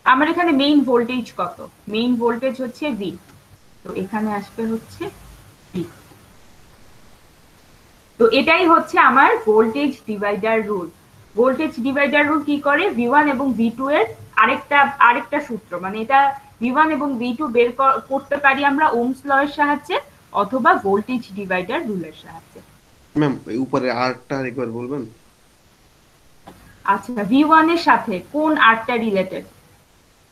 আমার এখানে মেইন ভোল্টেজ কত, মেইন ভোল্টেজ হচ্ছে V, তো এখানে আসবে হচ্ছে V। তো এটাই হচ্ছে আমার voltage divider rule. Voltage divider rule কি করে, V1 এবং V2 এর আরেকটা সূত্র, মানে এটা V1 এবং V2 বের করতে পারি আমরা ওহমস ল এর সাহায্যে অথবা ভোল্টেজ ডিভাইডার রুলের সাহায্যে। ম্যাম উপরে আরটা একবার বলবেন? আচ্ছা, V1 এর সাথে কোন আরটা রিলেটেড,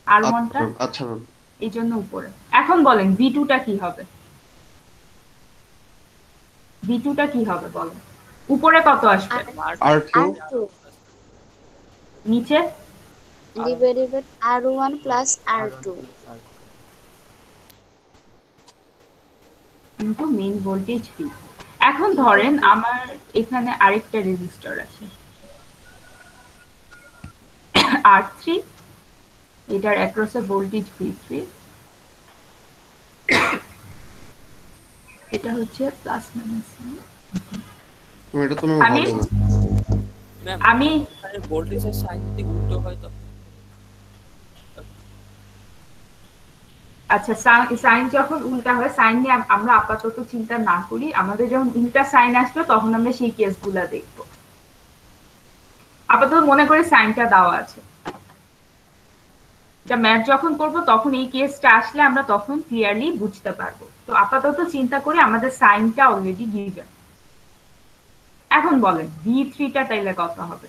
R1 টা। আচ্ছা ম্যাম, এই জন্য উপরে। এখন বলেন V2 টা কি হবে, V2 টা কি হবে বলেন, উপরে কত আসবে, R2 নিচে divided R1 plus R2 into main voltage V। এখন ধরেন আমার এখানে আরেকটা রেজিস্টার আছে R3, এটার অ্যাক্রসে ভোল্টেজ V3, এটা হচ্ছে প্লাস মাইনাস। এটা তো ম্যাম আমি হবে না। ম্যাম আমি এখানে ভোল্টেজের সাইন যদি উল্টো হয় তো আচ্ছা, সাইন যখন উল্টা হয়, সাইন নিয়ে আমরা আপাতত চিন্তা না করি, আমাদের যখন উল্টা সাইন আসবে তখন আমরা সেই কেসগুলা দেখবো। আপাতত মনে করি সাইনটা দেওয়া আছে, এটা ম্যাথ যখন করবো তখন এই কেসটা আসলে আমরা তখন ক্লিয়ারলি বুঝতে পারবো। তো আপাতত চিন্তা করি আমাদের সাইনটা অলরেডি গিভেন। এখন বলেন V3টা তাইলে কত হবে?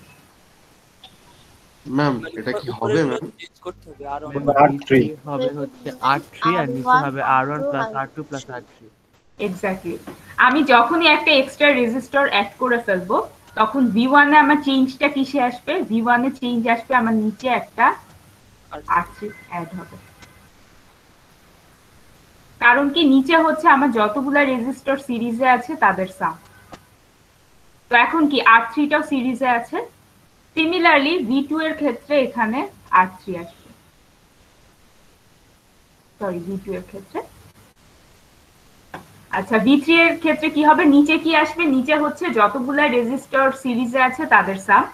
ম্যাম এটা কি হবে ম্যাম? চেঞ্জ করতে হবে আর R3 হবে হচ্ছে R3 আর নিচে হবে R1 plus R2 plus R3। Exactly. আমি যখনই একটা এক্সট্রা রেজিস্টর অ্যাড করে ফেলবো তখন V1 এ আমার চেঞ্জটা কিসে আসবে? V1 এ চেঞ্জ আসবে আমার নিচে একটা R3 অ্যাড হবে। কারণ কি, নিচে হচ্ছে আমার যতগুলা রেজিস্টর সিরিজে আছে তাদের সাম। তো এখন কি R3টাও সিরিজে আছে, সিমিলারলি V2 এর ক্ষেত্রে এখানে R3 আসবে, সরি V2 এর ক্ষেত্রে। আচ্ছা, V3 এর ক্ষেত্রে কি হবে? নিচে কি আসবে? নিচে হচ্ছে যতগুলা রেজিস্টর সিরিজে আছে তাদের সাম,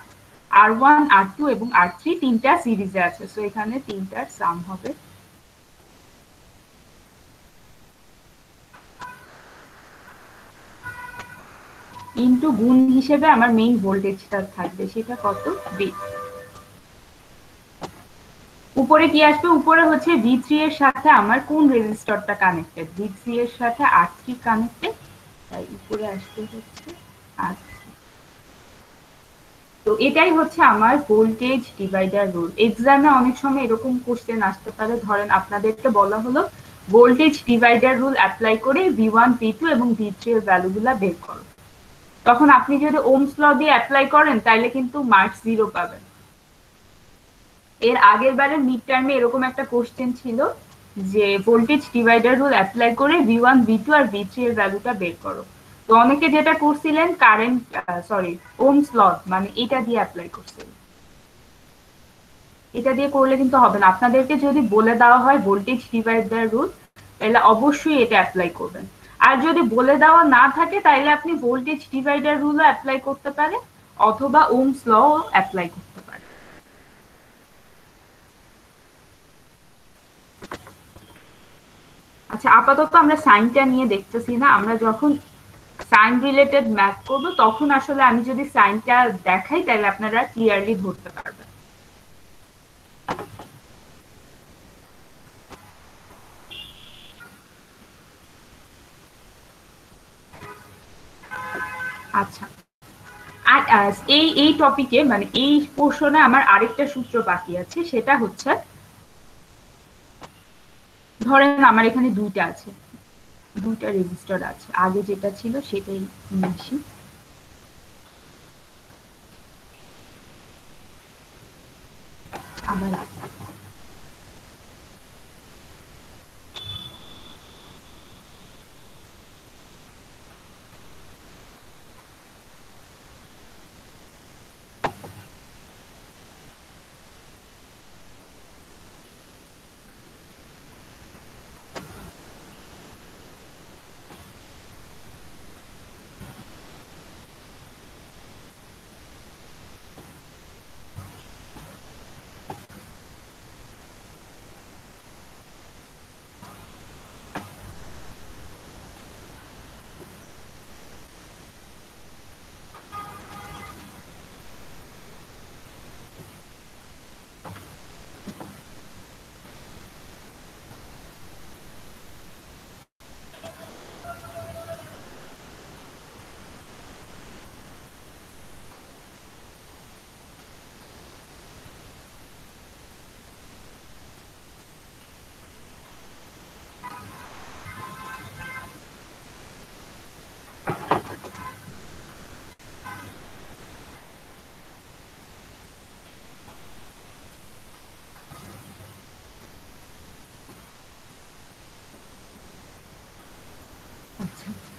R1 R2 এবং R3 তিনটা সিরিজে আছে, সো এখানে তিনটার সাম হবে। ইনটু গুণ হিসেবে আমার মেইন ভোল্টেজটা থাকবে, সেটা কত? V। উপরে কি আসবে? উপরে হচ্ছে V3 এর সাথে আমার কোন রেজিস্টরটা কানেক্টেড? V3 এর সাথে R3 কানেক্টেড, তাই উপরে আসবে হচ্ছে R3। তো এটাই হচ্ছে আমার ভোল্টেজ ডিভাইডার রুল। এক্সামে অনেক সময় এরকম কোশ্চেন আসতে পারে, ধরেন আপনাদেরকে বলা হলো ভোল্টেজ ডিভাইডার রুল অ্যাপ্লাই করে V1 V2 এবং V3 এর ভ্যালুগুলা বের করো। তখন আপনি যদি ওহমস ল দিয়ে অ্যাপ্লাই করেন তাহলে কিন্তু মার্কস 0 পাবেন। এর আগের বারের মিড টার্মে এরকম একটা কোশ্চেন ছিল যে ভোল্টেজ ডিভাইডার রুল অ্যাপ্লাই করে V1 V2 আর V3 এর ভ্যালুটা বের করো। তো অনেকে যেটা করছিলেন কারেন্ট ওহমস ল মানে এটা দিয়ে অ্যাপ্লাই করছিলেন। এটা দিয়ে করলে কিন্তু হবে না, আপনাদেরকে যদি বলে দেওয়া হয় ভোল্টেজ ডিভাইডার রুল তাহলে অবশ্যই এটা অ্যাপ্লাই করবেন। আর যদি বলে দেওয়া না থাকে তাহলে আপনি ভোল্টেজ ডিভাইডার রুলও অ্যাপ্লাই করতে পারেন অথবা ওহমস ল অ্যাপ্লাই করতে পারেন। আচ্ছা, আপাতত আমরা সাইনটা নিয়ে দেখতেছি না, আমরা যখন সাইন রিলেটেড ম্যাথ করব তখন আসলে আমি যদি সাইনটা দেখাই তাহলে আপনারা ক্লিয়ারলি ধরতে পারবেন। আচ্ছা, আর এই টপিকে মানে এই পোর্শনে আমার আরেকটা সূত্র বাকি আছে, সেটা হচ্ছে ধরেন আমার এখানে দুইটা রেজিস্টার আছে, আগে যেটা ছিল সেটাই নিয়ে আসি। আবার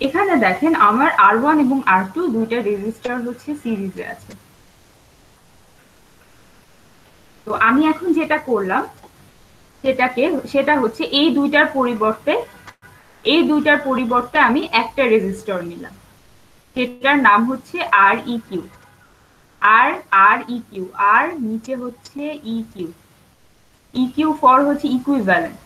এখানে দেখেন আমার R1 এবং R2 দুইটা রেজিস্টার হচ্ছে সিরিজে আছে। তো আমি এখন যেটা করলাম সেটা হচ্ছে এই দুইটার পরিবর্তে আমি একটা রেজিস্টর নিলাম, সেটার নাম হচ্ছে REQ। REQ, আর নিচে হচ্ছে EQ। EQ ফর হচ্ছে ইকুইভ্যালেন্ট।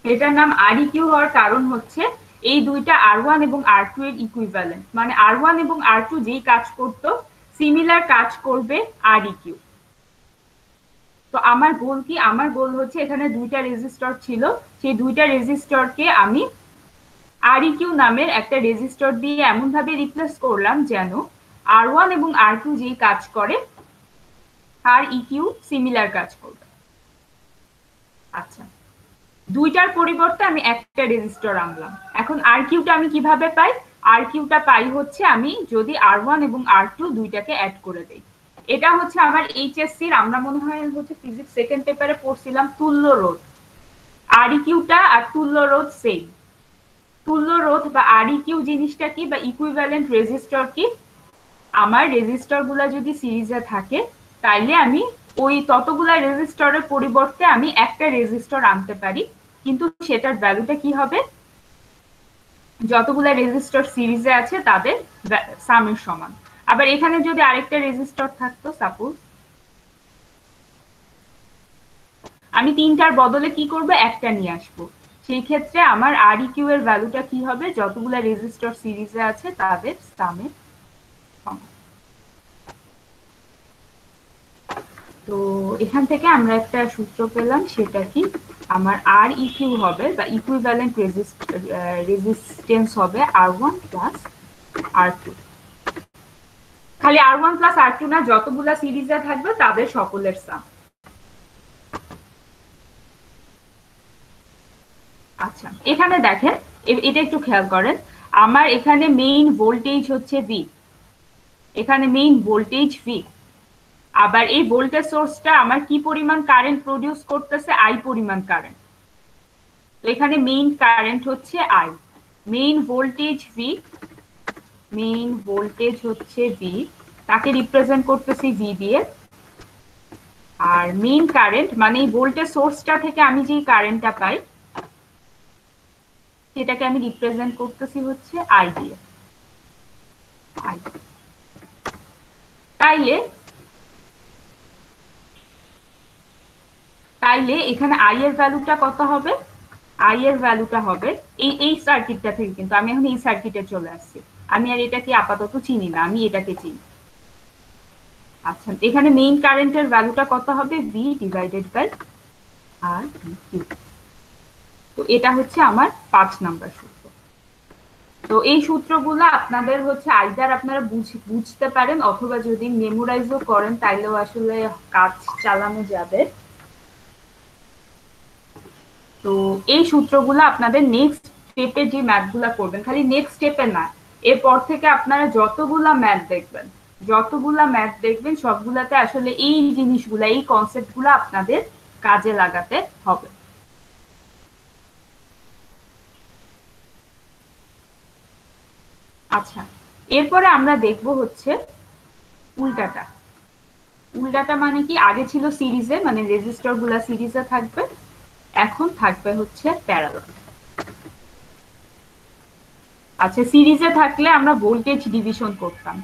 এটার নাম REQ হওয়ার কারণ হচ্ছে এই দুইটা R1 এবং R2 এর ইকুইভ্যালেন্ট, মানে R1 এবং R2 যেই কাজ করতো সিমিলার কাজ করবে REQ। তো আমার গোল কি, আমার গোল হচ্ছে এখানে দুইটা রেজিস্টর ছিল, সেই দুইটা রেজিস্টরকে আমি REQ নামের একটা রেজিস্টর দিয়ে এমন ভাবে রিপ্লেস করলাম যেন R1 এবং R2 যেই কাজ করে REQ সিমিলার কাজ করবে। আচ্ছা, দুইটার পরিবর্তে আমি একটা রেজিস্টর আনলাম। এখন RQটা আমি কিভাবে পাই? RQটা পাই হচ্ছে আমি যদি R1 এবং R2 দুইটাকে অ্যাড করে দেই। এটা হচ্ছে আমার এইচএসসির, আমরা মনে হয় হচ্ছে ফিজিক্স সেকেন্ড পেপারে পড়ছিলাম তুল্য রোধ। REQটা আর তুল্য রোধ সেম। তুল্য রোধ বা REQ জিনিসটা কি, বা ইকুইভ্যালেন্ট রেজিস্টর কি? আমার রেজিস্টর গুলা যদি সিরিজে থাকে তাইলে আমি ওই ততগুলা রেজিস্টরের পরিবর্তে আমি একটা রেজিস্টর আনতে পারি, কিন্তু সেটার ভ্যালুটা কি হবে? যতগুলা রেজিস্টর সিরিজে আছে তাদের সামের সমান। আবার এখানে যদি আরেকটা রেজিস্টর থাকতো, সাপোজ আমি তিনটার বদলে কি করব, একটা নিয়ে আসবো, সেই ক্ষেত্রে আমার REQ এর ভ্যালুটা কি হবে? যতগুলা রেজিস্টর সিরিজে আছে তাদের সামের সমান। তো এখান থেকে আমরা একটা সূত্র পেলাম, সেটা কি, আমার REQ হবে বা ইকুইভ্যালেন্ট রেজিস্ট্যান্স হবে R1 প্লাস R2। খালি R1 প্লাস R2 না, যতগুলা সিরিজে থাকবে তাদের সকলের সাম। আচ্ছা, এখানে দেখেন, এটা একটু খেয়াল করেন, আমার এখানে মেইন ভোল্টেজ হচ্ছে V, এখানে মেইন ভোল্টেজ V। আবার এই ভোল্টেজ সোর্সটা আমার কি পরিমাণ কারেন্ট প্রডিউস করতেছে? I পরিমাণ কারেন্ট। তো এখানে মেইন কারেন্ট হচ্ছে I, main voltage V, main voltage হচ্ছে V, তাকে রিপ্রেজেন্ট করতেছি V দিয়ে। আর মেইন কারেন্ট মানে এই ভোল্টেজ সোর্সটা থেকে আমি যে কারেন্টটা পাই সেটাকে আমি রিপ্রেজেন্ট করতেছি হচ্ছে I দিয়ে। তাইলে এখানে I এর ভ্যালুটা কত হবে? I এর ভ্যালুটা হবে এই সার্কিটটা থেকে, কিন্তু আমি এখন এই সার্কিটে চলে আসছি, আমি আর এটাকে আপাতত চিনি না, আমি এটাকে চিনি। আচ্ছা, এখানে মেইন কারেন্টের ভ্যালুটা কত হবে? V divided by REQ। তো এটা হচ্ছে আমার 5 নাম্বার সূত্র। তো এই সূত্রগুলো আপনাদের হচ্ছে আইদার আপনারা বুঝতে পারেন, অথবা যদি মেমোরাইজও করেন তাইলেও আসলে কাজ চালানো যাবে। তো এই সূত্রগুলো আপনাদের নেক্সট স্টেপে যে ম্যাথগুলো করবেন, খালি নেক্সট স্টেপে না, এরপর থেকে আপনারা যতগুলা ম্যাথ দেখবেন সবগুলাতে আসলে এই জিনিসগুলা, এই কনসেপ্টগুলো আপনাদের কাজে লাগাতে হবে। আচ্ছা, এরপরে আমরা দেখব হচ্ছে উল্টাটা। উল্টাটা মানে কি? আগে ছিল সিরিজে, মানে রেজিস্টর গুলা সিরিজে থাকবে, এখন থাকবে হচ্ছে প্যারালাল। আচ্ছা, সিরিজে থাকলে আমরা ভোল্টেজ ডিভিশন করতাম,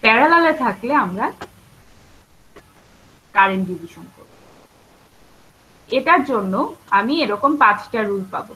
প্যারালালে থাকলে আমরা কারেন্ট ডিভিশন করব। এটার জন্য আমি এরকম 5টা রুল পাবো।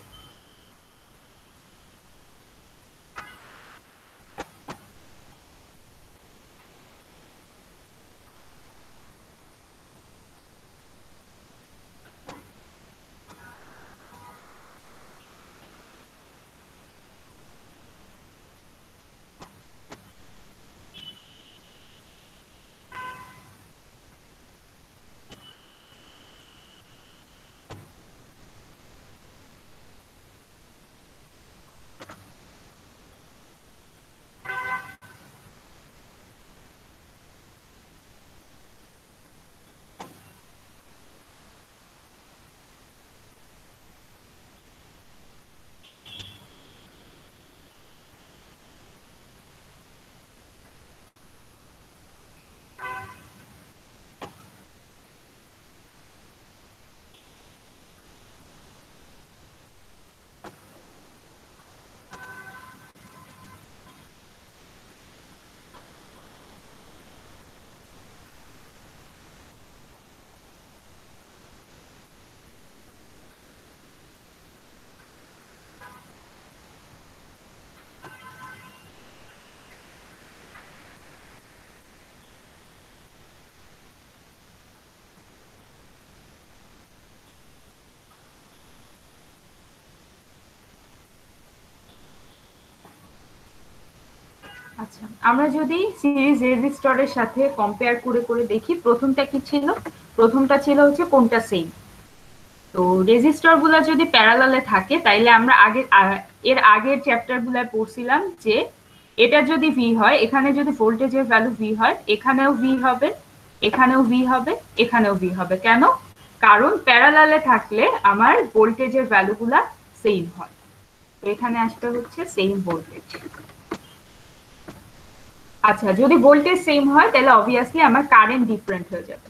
আচ্ছা, আমরা যদি সিরিজ রেজিস্টরের সাথে কম্পেয়ার করে করে দেখি, প্রথমটা কি ছিল? প্রথমটা ছিল হচ্ছে কোনটা সেম। তো রেজিস্টর গুলা যদি প্যারালালে থাকে তাইলে আমরা এর আগের চ্যাপ্টার গুলায় পড়ছিলাম যে এটা যদি ভি হয়, এখানে যদি ভোল্টেজের ভ্যালু ভি হয়, এখানেও ভি হবে, এখানেও ভি হবে, এখানেও ভি হবে। কেন? কারণ প্যারালালে থাকলে আমার ভোল্টেজের ভ্যালুগুলা সেম হয়। তো এখানে আসতে হচ্ছে সেম ভোল্টেজ। আচ্ছা, যদি ভোল্টেজ সেম হয় তাহলে অবভিয়াসলি আমার কারেন্ট ডিফারেন্ট হয়ে যাবে,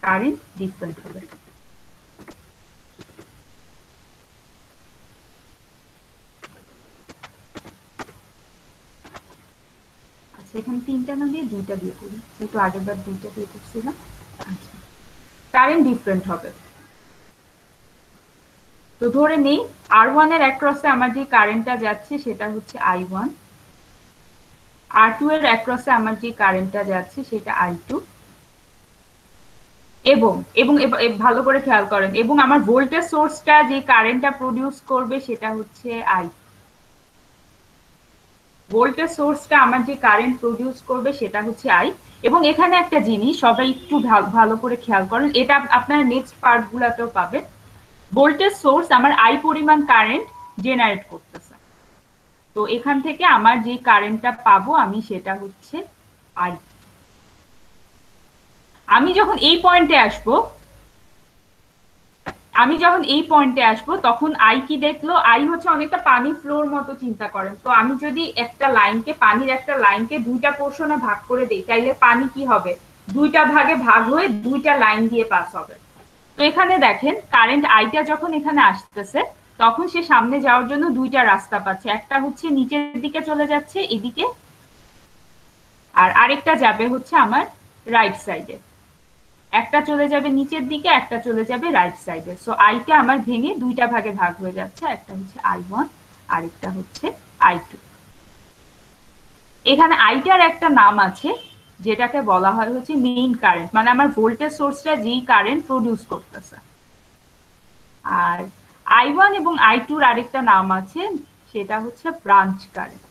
কারেন্ট ডিফারেন্ট হবে। আচ্ছা, এখানে 3টা না দিয়ে 2টা দিয়ে করি, যেহেতু আগেরবার 2টা দিয়ে করছিলাম। আচ্ছা, কারেন্ট ডিফারেন্ট হবে। তো ধরে নেই R1 এর অ্যাক্রসে আমার যে কারেন্টটা যাচ্ছে সেটা হচ্ছে I1, R2 এর অ্যাক্রসে আমার যে কারেন্টটা যাচ্ছে সেটা I2, এবং এবং ভালো করে খেয়াল করেন, এবং আমার ভোল্টেজ সোর্সটা যে কারেন্টটা প্রডিউস করবে সেটা হচ্ছে I। ভোল্টেজ সোর্সটা আমার যে কারেন্ট প্রডিউস করবে সেটা হচ্ছে I। এবং এখানে একটা জিনিস সবাই একটু ভালো করে খেয়াল করেন, এটা আপনারা নেক্সট পার্ট গুলাতেও পাবেন। ভোল্টেজ সোর্স আমার I পরিমাণ কারেন্ট জেনারেট করতেছে। তো এখান থেকে আমার যে কারেন্টটা পাবো আমি সেটা হচ্ছে I। আমি যখন এই পয়েন্টে আসবো তখন আই কি দেখলো? আই হচ্ছে অনেকটা পানি ফ্লোর মতো চিন্তা করেন। তো আমি যদি পানির একটা লাইনকে 2টা পোর্শনে ভাগ করে দেই, তাইলে পানি কি হবে? 2টা ভাগে ভাগ হয়ে 2টা লাইন দিয়ে পাস হবে। তো এখানে দেখেন কারেন্ট আইটা যখন এখানে আসতেছে তখন সে সামনে যাওয়ার জন্য 2টা রাস্তা পাচ্ছে, একটা হচ্ছে নিচের দিকে চলে যাচ্ছে এদিকে, আর আরেকটা যাবে হচ্ছে আমার রাইট সাইডে। একটা চলে যাবে নিচের দিকে, একটা চলে যাবে রাইট সাইডে। সো আইটা আমার ভেঙে 2টা ভাগে ভাগ হয়ে যাচ্ছে, একটা হচ্ছে I1 আরেকটা হচ্ছে I2। এখানে আইটার একটা নাম আছে যেটাকে বলা হয় হচ্ছে মেইন কারেন্ট, মানে আমার ভোল্টেজ সোর্সটা যেই কারেন্ট প্রডিউস করতেছে। আর I1 এবং I2 এর আরেকটা নাম আছে, সেটা হচ্ছে ব্রাঞ্চ কারেন্ট।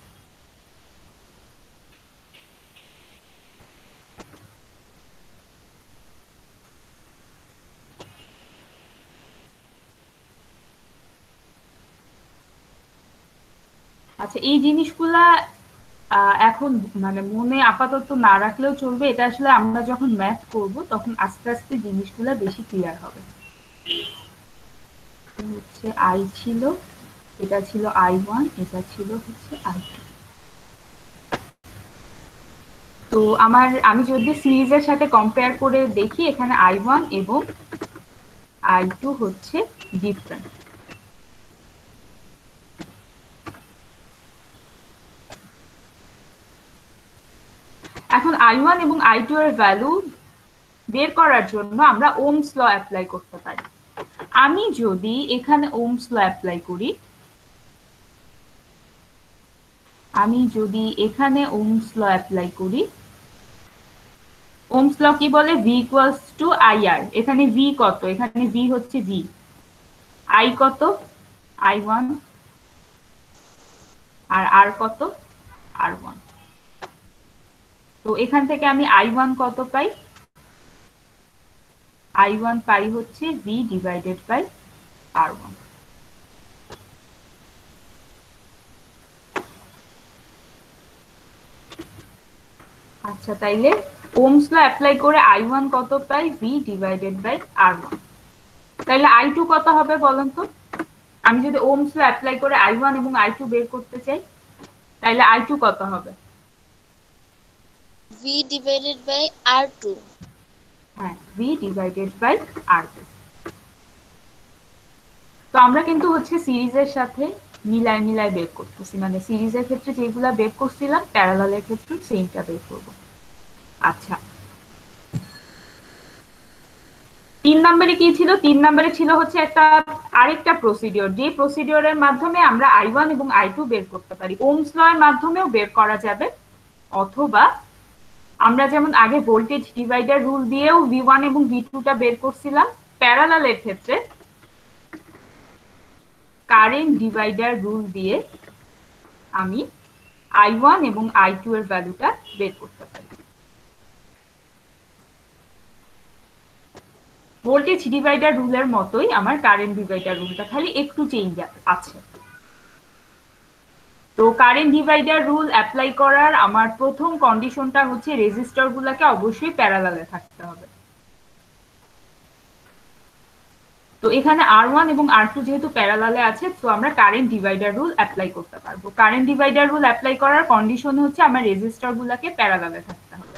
আচ্ছা, এই জিনিসগুলা এখন মানে মনে আপাতত না রাখলেও চলবে, এটা আসলে আমরা যখন ম্যাথ করব তখন আস্তে আস্তে জিনিসগুলা বেশি ক্লিয়ার হবে। হচ্ছে I ছিল, এটা ছিল I1, এটা ছিল হচ্ছে I2। তো আমি যদি সিরিজের সাথে কম্পেয়ার করে দেখি, এখানে I1 এবং I2 হচ্ছে ডিফারেন্ট। এখন I1 এবং I2 এর ভ্যালু বের করার জন্য আমরা ওহমস ল অ্যাপ্লাই করতে পারি। আমি যদি এখানে ওহমস ল অ্যাপ্লাই করি, ওহমস ল কি বলে? V equals to IR। এখানে V কত? এখানে V হচ্ছে V। I কত? I1। আর R কত? R1। তো এখান থেকে আমি I1 কত পাই? I1 পাই হচ্ছে V ডিভাইডেড বাই R1। আচ্ছা, তাইলে ওহমস ল অ্যাপ্লাই করে I1 কত পাই? V divided by R1। তাইলে I2 কত হবে বলেন তো? আমি যদি ওহমস ল অ্যাপ্লাই করে I1 এবং I2 বের করতে চাই, তাইলে I2 কত হবে? V divided by R2. হ্যাঁ, V ডিভাইডেড বাই R2। তো আমরা কিন্তু হচ্ছে সিরিজের সাথে মিলাই বের করতেছি, মানে সিরিজের ক্ষেত্রে যেগুলা বের করছিলাম প্যারালালের ক্ষেত্রে সেমটা বের করব। আচ্ছা, 3 নম্বরে কি ছিল? 3 নম্বরে ছিল হচ্ছে আরেকটা প্রসিডিওর, যে প্রসিডিওরের মাধ্যমে আমরা I1 এবং I2 বের করতে পারি। ওহমস ল এর মাধ্যমেও বের করা যাবে, অথবা আমরা যেমন আগে ভোল্টেজ ডিভাইডার রুল দিয়েও V1 এবং V2 টা বের করছিলাম, প্যারালালের ক্ষেত্রে কারেন্ট ডিভাইডার রুল দিয়ে আমি I1 এবং I2 এর ভ্যালুটা বের করতে পারি। ভোল্টেজ ডিভাইডার রুলের মতোই আমার কারেন্ট ডিভাইডার রুলটা, খালি একটু চেঞ্জ আছে। তো কারেন্ট ডিভাইডার রুল অ্যাপ্লাই করার আমার প্রথম কন্ডিশনটা হচ্ছে রেজিস্টর গুলাকে অবশ্যই প্যারালালে থাকতে হবে। তো এখানে R1 এবং R2 যেহেতু প্যারালালে আছে, তো আমরা কারেন্ট ডিভাইডার রুল অ্যাপ্লাই করতে পারবো। কারেন্ট ডিভাইডার রুল অ্যাপ্লাই করার কন্ডিশন হচ্ছে আমার রেজিস্টর গুলাকে প্যারালালে থাকতে হবে।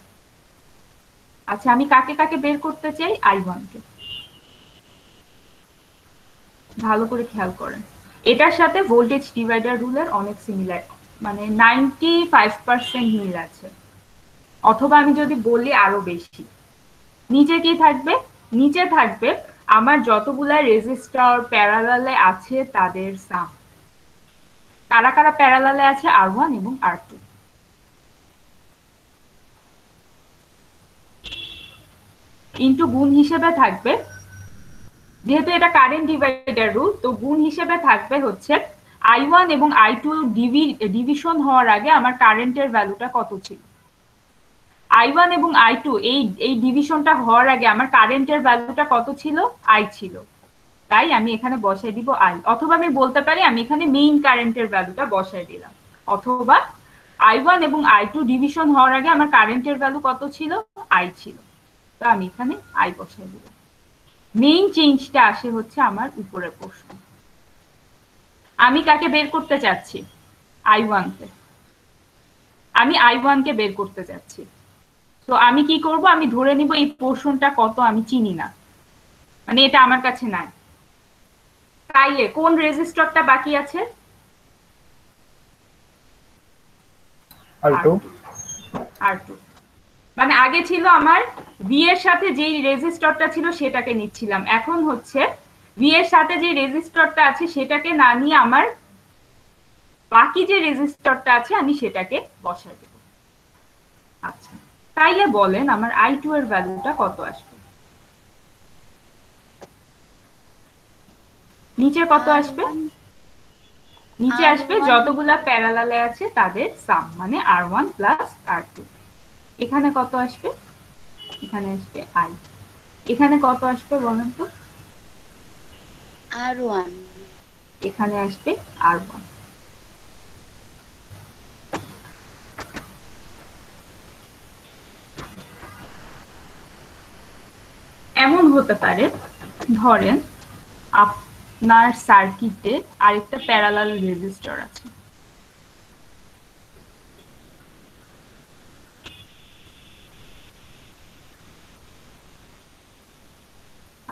আচ্ছা, আমি কাকে কাকে বের করতে চাই? I1 কে। ভালো করে খেয়াল করেন, এটার সাথে ভোল্টেজ ডিভাইডার রুলের অনেক সিমিলার, মানে 95% মিল আছে, অথবা আমি যদি বলি আরো বেশি। নিচে কি থাকবে? নিচে থাকবে আমার যতগুলা রেজিস্টর প্যারালালে আছে তাদের সাম। কারা কারা প্যারালালে আছে? R1 এবং R2। ইনটু গুণ হিসেবে থাকবে, যেহেতু এটা কারেন্ট ডিভাইডার রুল, তো গুণ হিসেবে থাকবে হচ্ছে I1 এবং I2 ডিভিশন হওয়ার আগে আমার কারেন্টের ভ্যালুটা কত ছিল। I1 এবং I2 এই ডিভিশনটা হওয়ার আগে আমার কারেন্টের ভ্যালুটা কত ছিল? I ছিল। তাই আমি এখানে বসাই দিব I, অথবা আমি বলতে পারি আমি এখানে মেইন কারেন্টের ভ্যালুটা বসাই দিলাম, অথবা I1 এবং I2 ডিভিশন হওয়ার আগে আমার কারেন্টের ভ্যালু কত ছিল? I ছিল। তো আমি এখানে I বসাই দিলাম। মেইন চেঞ্জটা আসে হচ্ছে আমার উপরের প্রশ্ন। আমি কাকে বের করতে চাচ্ছি? I1 কে। আমি I1 কে বের করতে চাচ্ছি। তো আমি কি করব? আমি ধরে নিব এই পোর্শনটা কত আমি চিনি না, মানে এটা আমার কাছে নাই। তাইলে কোন রেজিস্টরটা বাকি আছে? R2। মানে আগে ছিল আমার V এর সাথে যেই রেজিস্টরটা ছিল সেটাকে নিচ্ছিলাম, এখন হচ্ছে V এর সাথে যে রেজিস্টরটা আছে সেটাকে না নিয়ে আমার বাকি যে রেজিস্টরটা আছে আমি সেটাকে বসাই দেব। আচ্ছা, তাইলে বলেন আমার I2 এর ভ্যালুটা কত আসবে? নিচে কত আসবে? নিচে আসবে যতগুলা প্যারালালে আছে তাদের সাম, মানে R1 প্লাস R2। এখানে কত আসবে? এখানে আসবে I। এখানে কত আসবে বলেন তো? R1। এখানে আসবে R1। এমন হতে পারে, ধরেন আপনার সার্কিটে আরেকটা প্যারালাল রেজিস্টর আছে,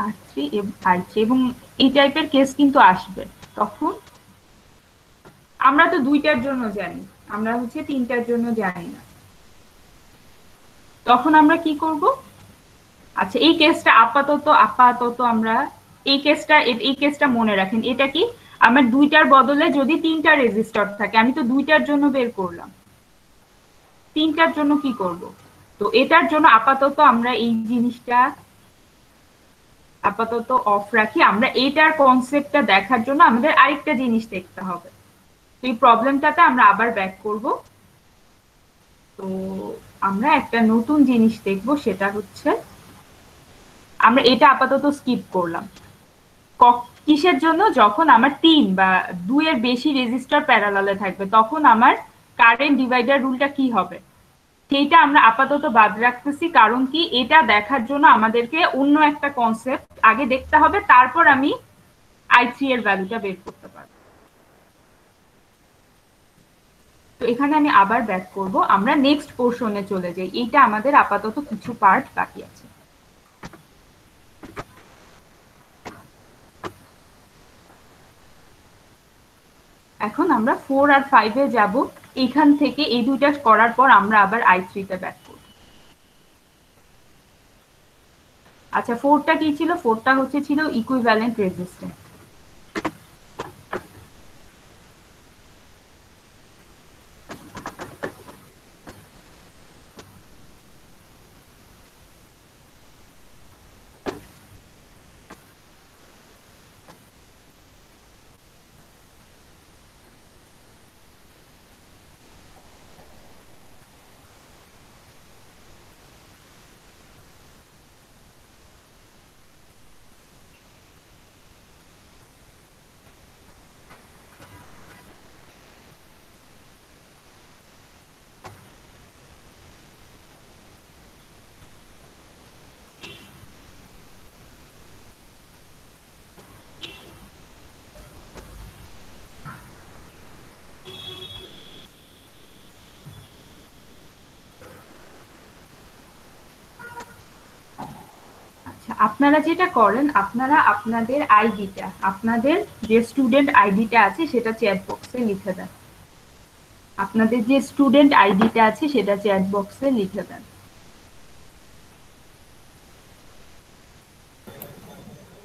R3 এবং R3, এবং এই টাইপের কেস কিন্তু আসবে। তখন আমরা তো দুইটার জন্য জানি, আমরা হচ্ছে তিনটার জন্য জানি না। তখন আমরা কি করব? আচ্ছা, এই কেসটা আপাতত আমরা এই কেসটা মনে রাখেন। এটা কি আমার দুইটার বদলে যদি তিনটা রেজিস্টর থাকে, আমি তো দুইটার জন্য বের করলাম, তিনটার জন্য কি করব? তো এটার জন্য আপাতত আমরা এই জিনিসটা আপাতত অফ রাখি। আমরা এটার কনসেপ্টটা দেখার জন্য আমাদের আরেকটা জিনিস দেখতে হবে। তো এই প্রবলেমটাতে আমরা আবার ব্যাক করব। তো আমরা একটা নতুন জিনিস দেখব, সেটা হচ্ছে আমরা এটা আপাতত স্কিপ করলাম। কিসের জন্য? যখন আমার 3 বা 2 এর বেশি রেজিস্টর প্যারালালে থাকবে তখন আমার কারেন্ট ডিভাইডার রুলটা কি হবে সেইটা আমরা আপাতত বাদ রাখতেছি। কারণ কি, এটা দেখার জন্য আমাদেরকে অন্য একটা কনসেপ্ট আগে দেখতে হবে, তারপর আমি I3 এর ভ্যালুটা বের করতে পারবো। তো এখানে আমি আবার ব্যাক করব, আমরা নেক্সট পোর্শনে চলে যাই। এইটা আমাদের আপাতত কিছু পার্ট বাকি আছে। এখন আমরা 4 আর 5 এ যাব। এখান থেকে এই দুইটা করার পর আমরা আবার I3 তে ব্যাক করব। আচ্ছা, 4টা কি ছিল? 4টা ছিল ইকুইভ্যালেন্ট রেজিস্ট্যান্স। আপনারা যেটা করেন, আপনারা আপনাদের আইডিটা, আপনাদের যে স্টুডেন্ট আইডিটা আছে সেটা চ্যাট বক্সে লিখে দেন। আপনাদের যে স্টুডেন্ট আইডিটা আছে সেটা চ্যাট বক্সে লিখে দেন।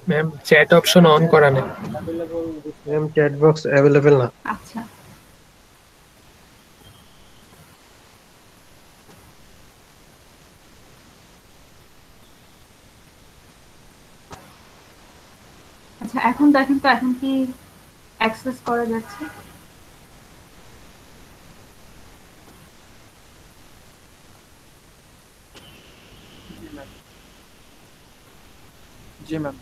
ম্যাম চ্যাট অপশন অন করা নেই। ম্যাম চ্যাট বক্স অ্যাভেলেবেল না। আচ্ছা, আচ্ছা এখন দেখেন তো এখন কি অ্যাক্সেস করা যাচ্ছে? জি ম্যাম।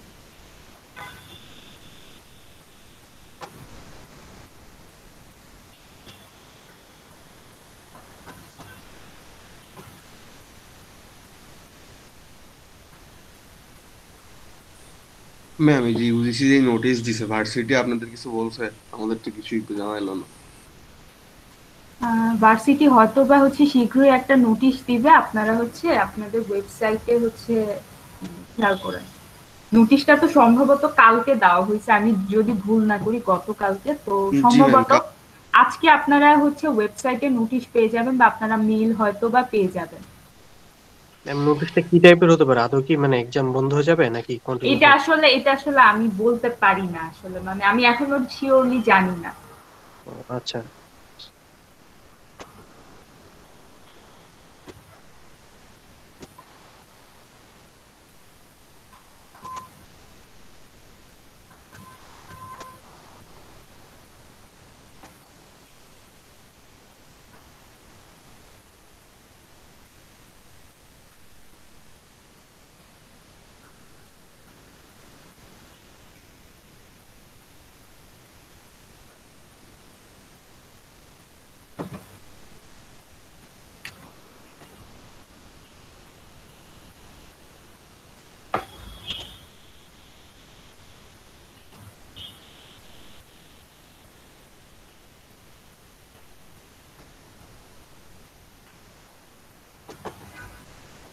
ম্যাম এই যে ইউজিসি যে নোটিশ দিছে ভার্সিটি আপনাদের কিছু বলছে? আমাদের তো কিছুই তো জানাইলো না। ভার্সিটি হয়তো বা শীঘ্রই একটা নোটিশ দিবে, আপনারা আপনাদের ওয়েবসাইটে খেয়াল করেন। নোটিশটা তো সম্ভবত কালকে দেওয়া হয়েছে, আমি যদি ভুল না করি গতকালকে, তো জি ম্যাম, সম্ভবত আজকে আপনারা ওয়েবসাইটে নোটিশ পেয়ে যাবেন বা আপনারা মেইল হয়তো বা পেয়ে যাবেন। ম্যাম নোটিশটা কি টাইপের হতে পারে? আদৌ কি মানে এক্সাম বন্ধ হয়ে যাবে নাকি কন্টিনিউ? এটা আসলে আমি বলতে পারি না, আসলে মানে আমি এখনো শিওরলি জানি না। আচ্ছা।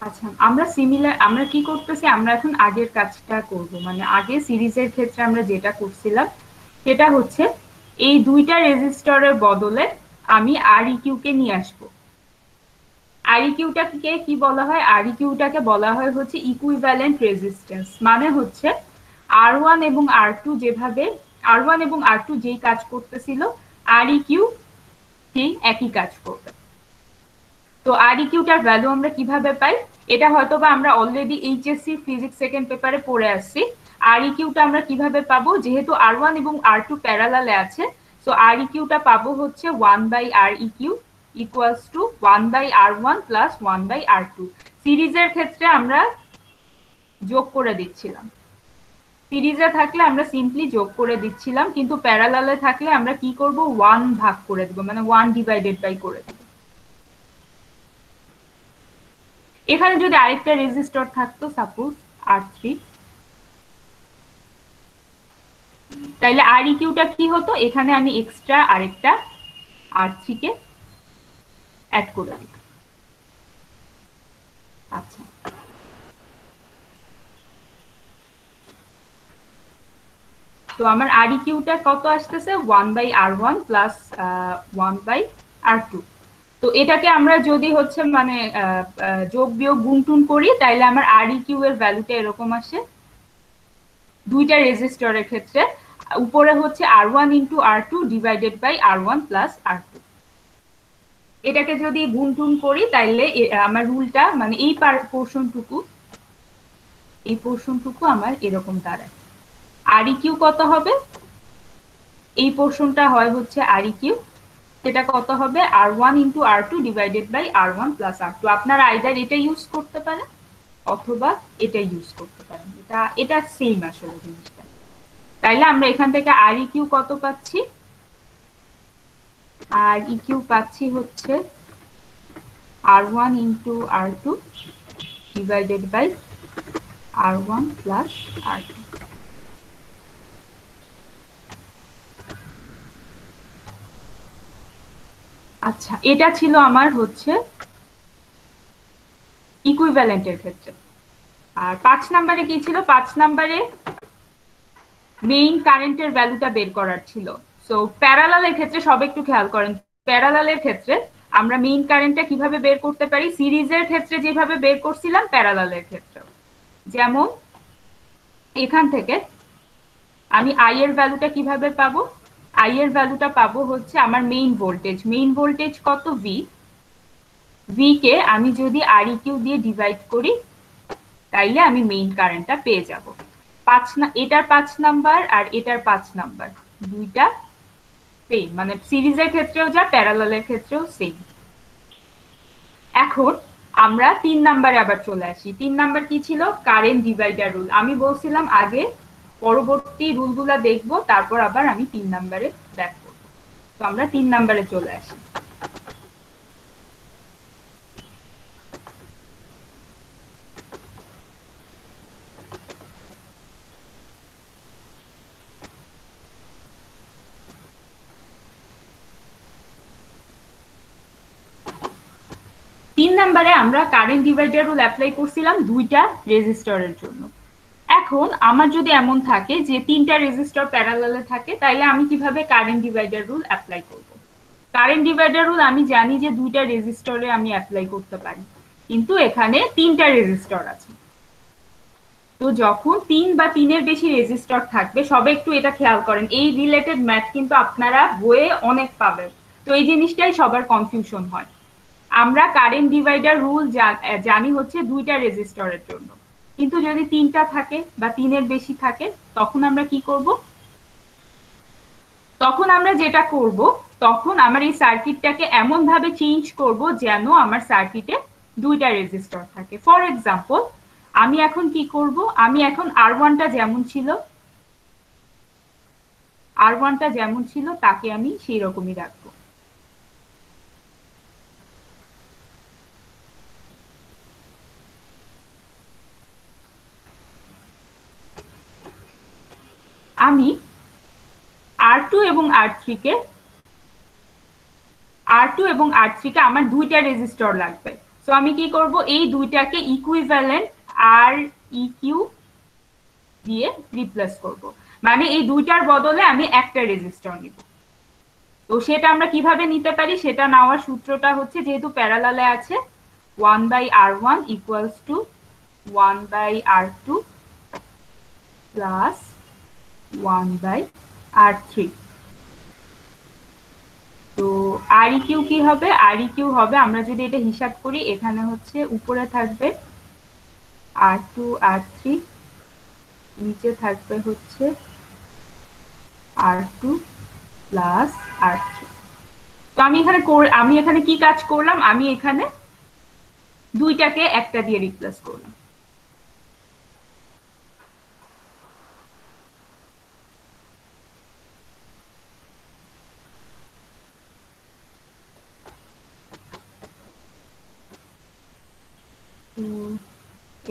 আচ্ছা, আমরা কি করতেছি, আমরা এখন আগের কাজটা করব, মানে আগে সিরিজের ক্ষেত্রে আমরা যেটা করছিলাম সেটা এই দুইটা রেজিস্টরের বদলে আমি আরইকিউ কে নিয়ে আসব। আরইকিউটাকে কি বলা হয়? আরইকিউটাকে বলা হয় ইকুইভ্যালেন্ট রেজিস্ট্যান্স, মানে আর1 এবং আর2 যেভাবে আর1 এবং আর2 যেই কাজ করতেছিল আরইকিউ সেই একই কাজ করবে। তো আরইকিউটার ভ্যালু আমরা কিভাবে পাই? এটা হয়তোবা আমরা অলরেডি এইচএসসি ফিজিক্স সেকেন্ড পেপারে পড়ে আসছি। আরইকিউটা আমরা কিভাবে পাবো? যেহেতু আর1 এবং আর2 প্যারালালে আছে, সো আরইকিউটা পাবো 1/আরইকিউ ইকুয়ালস টু 1/আর1 প্লাস 1/আর2। সিরিজের ক্ষেত্রে আমরা যোগ করে দিচ্ছিলাম, সিরিজে থাকলে আমরা সিম্পলি যোগ করে দিচ্ছিলাম, কিন্তু প্যারালালে থাকলে আমরা কি করব? 1 ভাগ করে দেব, মানে 1 ডিভাইডেড বাই করে দেব। এখানে যদি আরেকটা রেজিস্টর থাকতো, সাপোজ R3, তাহলে আরইকিউটা কি হতো? এখানে আমি এক্সট্রা আরেকটা R3 কে অ্যাড করে দিই। আচ্ছা, তো আমার আরইকিউটা কত আসতেছে? 1/আর1 প্লাস 1/আর2। তো এটাকে আমরা যদি মানে যোগ বিয়োগ গুণটুন করি, তাইলে আমার আরইকিউ এর ভ্যালুটা এরকম আসে দুইটা রেজিস্টরের ক্ষেত্রে, উপরে R one into R two divided by R one plus R two. এটাকে যদি গুণটুন করি তাইলে আমার রুলটা মানে এই পোর্শনটুকু আমার এরকম দাঁড়ায়। আরইকিউ কত হবে? এই পোর্শনটা হয় আরইকিউ, সেটা কত হবে? R one into R two divided by R one plus R two. আপনারা আইদার এটা ইউজ করতে পারেন অথবা এটা ইউজ করতে পারেন, এটা সেম আসলে জিনিসটা। তাইলে আমরা এখান থেকে আরইকিউ কত পাচ্ছি? আরইকিউ পাচ্ছি R one into R two divided by R one plus R two. আচ্ছা, এটা ছিল আমার ইকুইভ্যালেন্টের ক্ষেত্রে। আর 5 নম্বরে কি ছিল? 5 নম্বরে মেইন কারেন্টের ভ্যালুটা বের করার ছিল। সো প্যারালালের ক্ষেত্রে সব একটু খেয়াল করেন, প্যারালালের ক্ষেত্রে আমরা মেইন কারেন্টটা কিভাবে বের করতে পারি, সিরিজের ক্ষেত্রে যেভাবে বের করছিলাম প্যারালালের ক্ষেত্রে। যেমন এখান থেকে আমি আই এর ভ্যালুটা কিভাবে পাবো? আই এর ভ্যালুটা পাবো হচ্ছে আমার মেইন ভোল্টেজ কত? ভি। ভি কে আমি যদি আর ই কিউ দিয়ে ডিভাইড করি তাইলে আমি মেইন কারেন্টটা পেয়ে যাব। এটার 5 নাম্বার আর এটার 5 নাম্বার দুইটা সেম, মানে সিরিজের ক্ষেত্রেও যা প্যারালালের ক্ষেত্রেও সেম। এখন আমরা 3 নাম্বারে আবার চলে আসি। 3 নাম্বার কি ছিল? Current divider rule. আমি বলছিলাম আগে পরবর্তী রুলগুলা দেখবো, তারপর আবার আমি 3 নাম্বারে ব্যাক করব। তো আমরা 3 নাম্বারে চলে আসি। তিন নাম্বারে আমরা কারেন্ট ডিভাইডার রুল অ্যাপ্লাই করছিলাম দুইটা রেজিস্টরের জন্য। এখন আমার যদি এমন থাকে যে 3টা রেজিস্টর প্যারালালে থাকে, তাইলে আমি কিভাবে কারেন্ট ডিভাইডার রুল অ্যাপ্লাই করব? কারেন্ট ডিভাইডার রুল আমি জানি যে 2টা রেজিস্টরে আমি অ্যাপ্লাই করতে পারি, কিন্তু এখানে 3টা রেজিস্টর আছে। তো যখন 3 বা 3-এর বেশি রেজিস্টর থাকবে, সবে একটু এটা খেয়াল করেন, এই রিলেটেড ম্যাথ কিন্তু আপনারা বইয়ে অনেক পাবেন। তো এই জিনিসটাই সবার কনফিউশন হয়। আমরা কারেন্ট ডিভাইডার রুল জানি হচ্ছে 2টা রেজিস্টরের জন্য, কিন্তু যদি 3টা থাকে বা 3-এর বেশি থাকে তখন আমরা কি করব? তখন আমরা যেটা করব, তখন আমার এই সার্কিটটাকে এমন ভাবে চেঞ্জ করব যেন আমার সার্কিটে 2টা রেজিস্টর থাকে। ফর এক্সাম্পল আমি এখন কি করব? আমি এখন R1টা যেমন ছিল তাকে আমি সেই রকমই রাখবো। আমি R2 এবং R3 কে আমার 2টা রেজিস্টর লাগবে। সো আমি কি করব? এই দুইটাকে ইকুইভ্যালেন্ট আর ই কিউ দিয়ে রিপ্লেস করব, মানে এই দুইটার বদলে আমি একটা রেজিস্টর নিব। তো সেটা আমরা কিভাবে নিতে পারি? সেটা নেওয়ার সূত্রটা হচ্ছে, যেহেতু প্যারালালে আছে, 1/R1 equals to 1/R2 plus 1/R3। তো আর ই কিউ কি হবে? আর ই কিউ হবে, আমরা যদি এটা হিসাব করি, এখানে হচ্ছে উপরে থাকবে R2 R3, নিচে থাকবে হচ্ছে R2 প্লাস R3। তো আমি এখানে কি কাজ করলাম? আমি এখানে দুইটাকে একটা দিয়ে রিপ্লেস করলাম।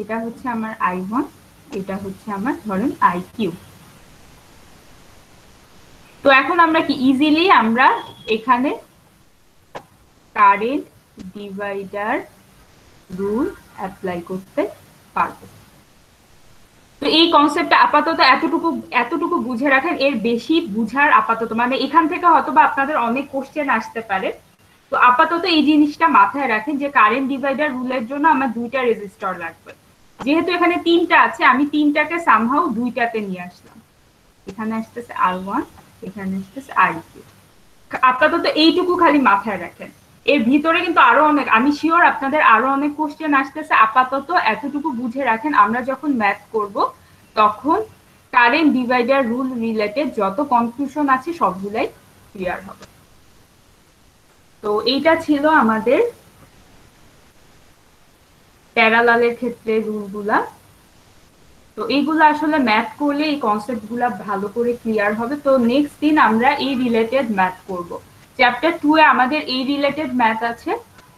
এটা হচ্ছে আমার I1, এটা হচ্ছে আমার ধরেন IQ। তো এখন আমরা কি ইজিলি আমরা এখানে কারেন্ট ডিভাইডার রুল অ্যাপ্লাই করতে পারবো। তো এই কনসেপ্টটা আপাতত এতটুকু বুঝে রাখেন, এর বেশি বুঝার আপাতত মানে এখান থেকে হয়তো বা আপনাদের অনেক কোশ্চেন আসতে পারে। তো আপাতত এই জিনিসটা মাথায় রাখেন যে কারেন্ট ডিভাইডার রুলের জন্য আমার 2টা রেজিস্টর লাগবে। যেহেতু এখানে 3টা আছে, আমি 3টাকে সামহাউ 2টাতে নিয়ে আসলাম। এখানে আসতেছে R1, এখানে আসতেছে R2। আপাতত এইটুকু খালি মাথায় রাখেন। এর ভিতরে কিন্তু আরো অনেক, আমি শিওর আপনাদের আরো অনেক কোশ্চেন আসতেছে। আপাতত এতটুকু বুঝে রাখেন, আমরা যখন ম্যাথ করব তখন কারেন্ট ডিভাইডার রুল রিলেটেড যত কনফিউশন আছে সবগুলাই ক্লিয়ার হবে। তো এইটা ছিল আমাদের প্যারালালের ক্ষেত্রে রুলগুলা। তো এইগুলো আসলে ম্যাথ করলে এই কনসেপ্টগুলা ভালো করে ক্লিয়ার হবে। তো নেক্সট দিন আমরা এই রিলেটেড ম্যাথ করব। চ্যাপ্টার 2 এ আমাদের এই রিলেটেড ম্যাথ আছে,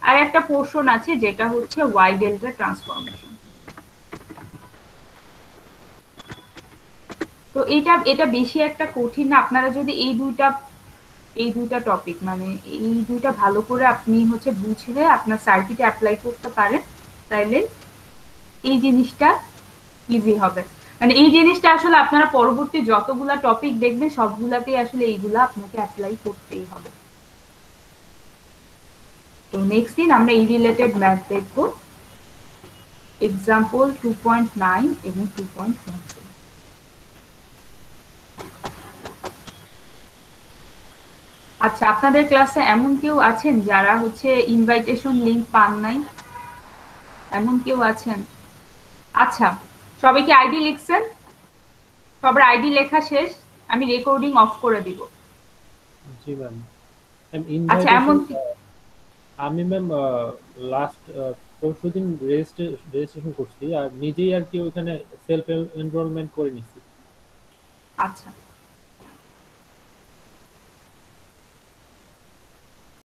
আর একটা পোর্শন আছে যেটা হচ্ছে ওয়াই ডেল্টা ট্রান্সফরমেশন। তো এটা বেশি একটা কঠিন না। আপনারা যদি এই দুইটা টপিক মানে এই দুইটা ভালো করে আপনি বুঝলে আপনার সার্কিটে অ্যাপ্লাই করতে পারেন, তাইলে এই জিনিসটা ইজি হবে। মানে এই জিনিসটা আসলে আপনারা পরবর্তী যতগুলা টপিক দেখবেন সবগুলাতেই আসলে এইগুলা আপনাকে অ্যাপ্লাই করতেই হবে। তো নেক্সট দিন আমরা এই রিলেটেড ম্যাথ দেখবো, এক্সাম্পল 2.9 এবং 2.1। আচ্ছা, আপনাদের ক্লাসে এমন কেউ আছেন যারা হচ্ছে ইনভাইটেশন লিংক পান নাই? এমন কেউ আছেন? আচ্ছা, সবাই কি আইডি লিখছেন? সবার আইডি লেখা শেষ, আমি রেকর্ডিং অফ করে দিব। জি ম্যাম। আচ্ছা, এমন আমি ম্যাম লাস্ট পরশুদিন রেজিস্ট্রেশন করছি আর নিজেই আর কি ওখানে সেলফ এনরোলমেন্ট করে নিচ্ছি। আচ্ছা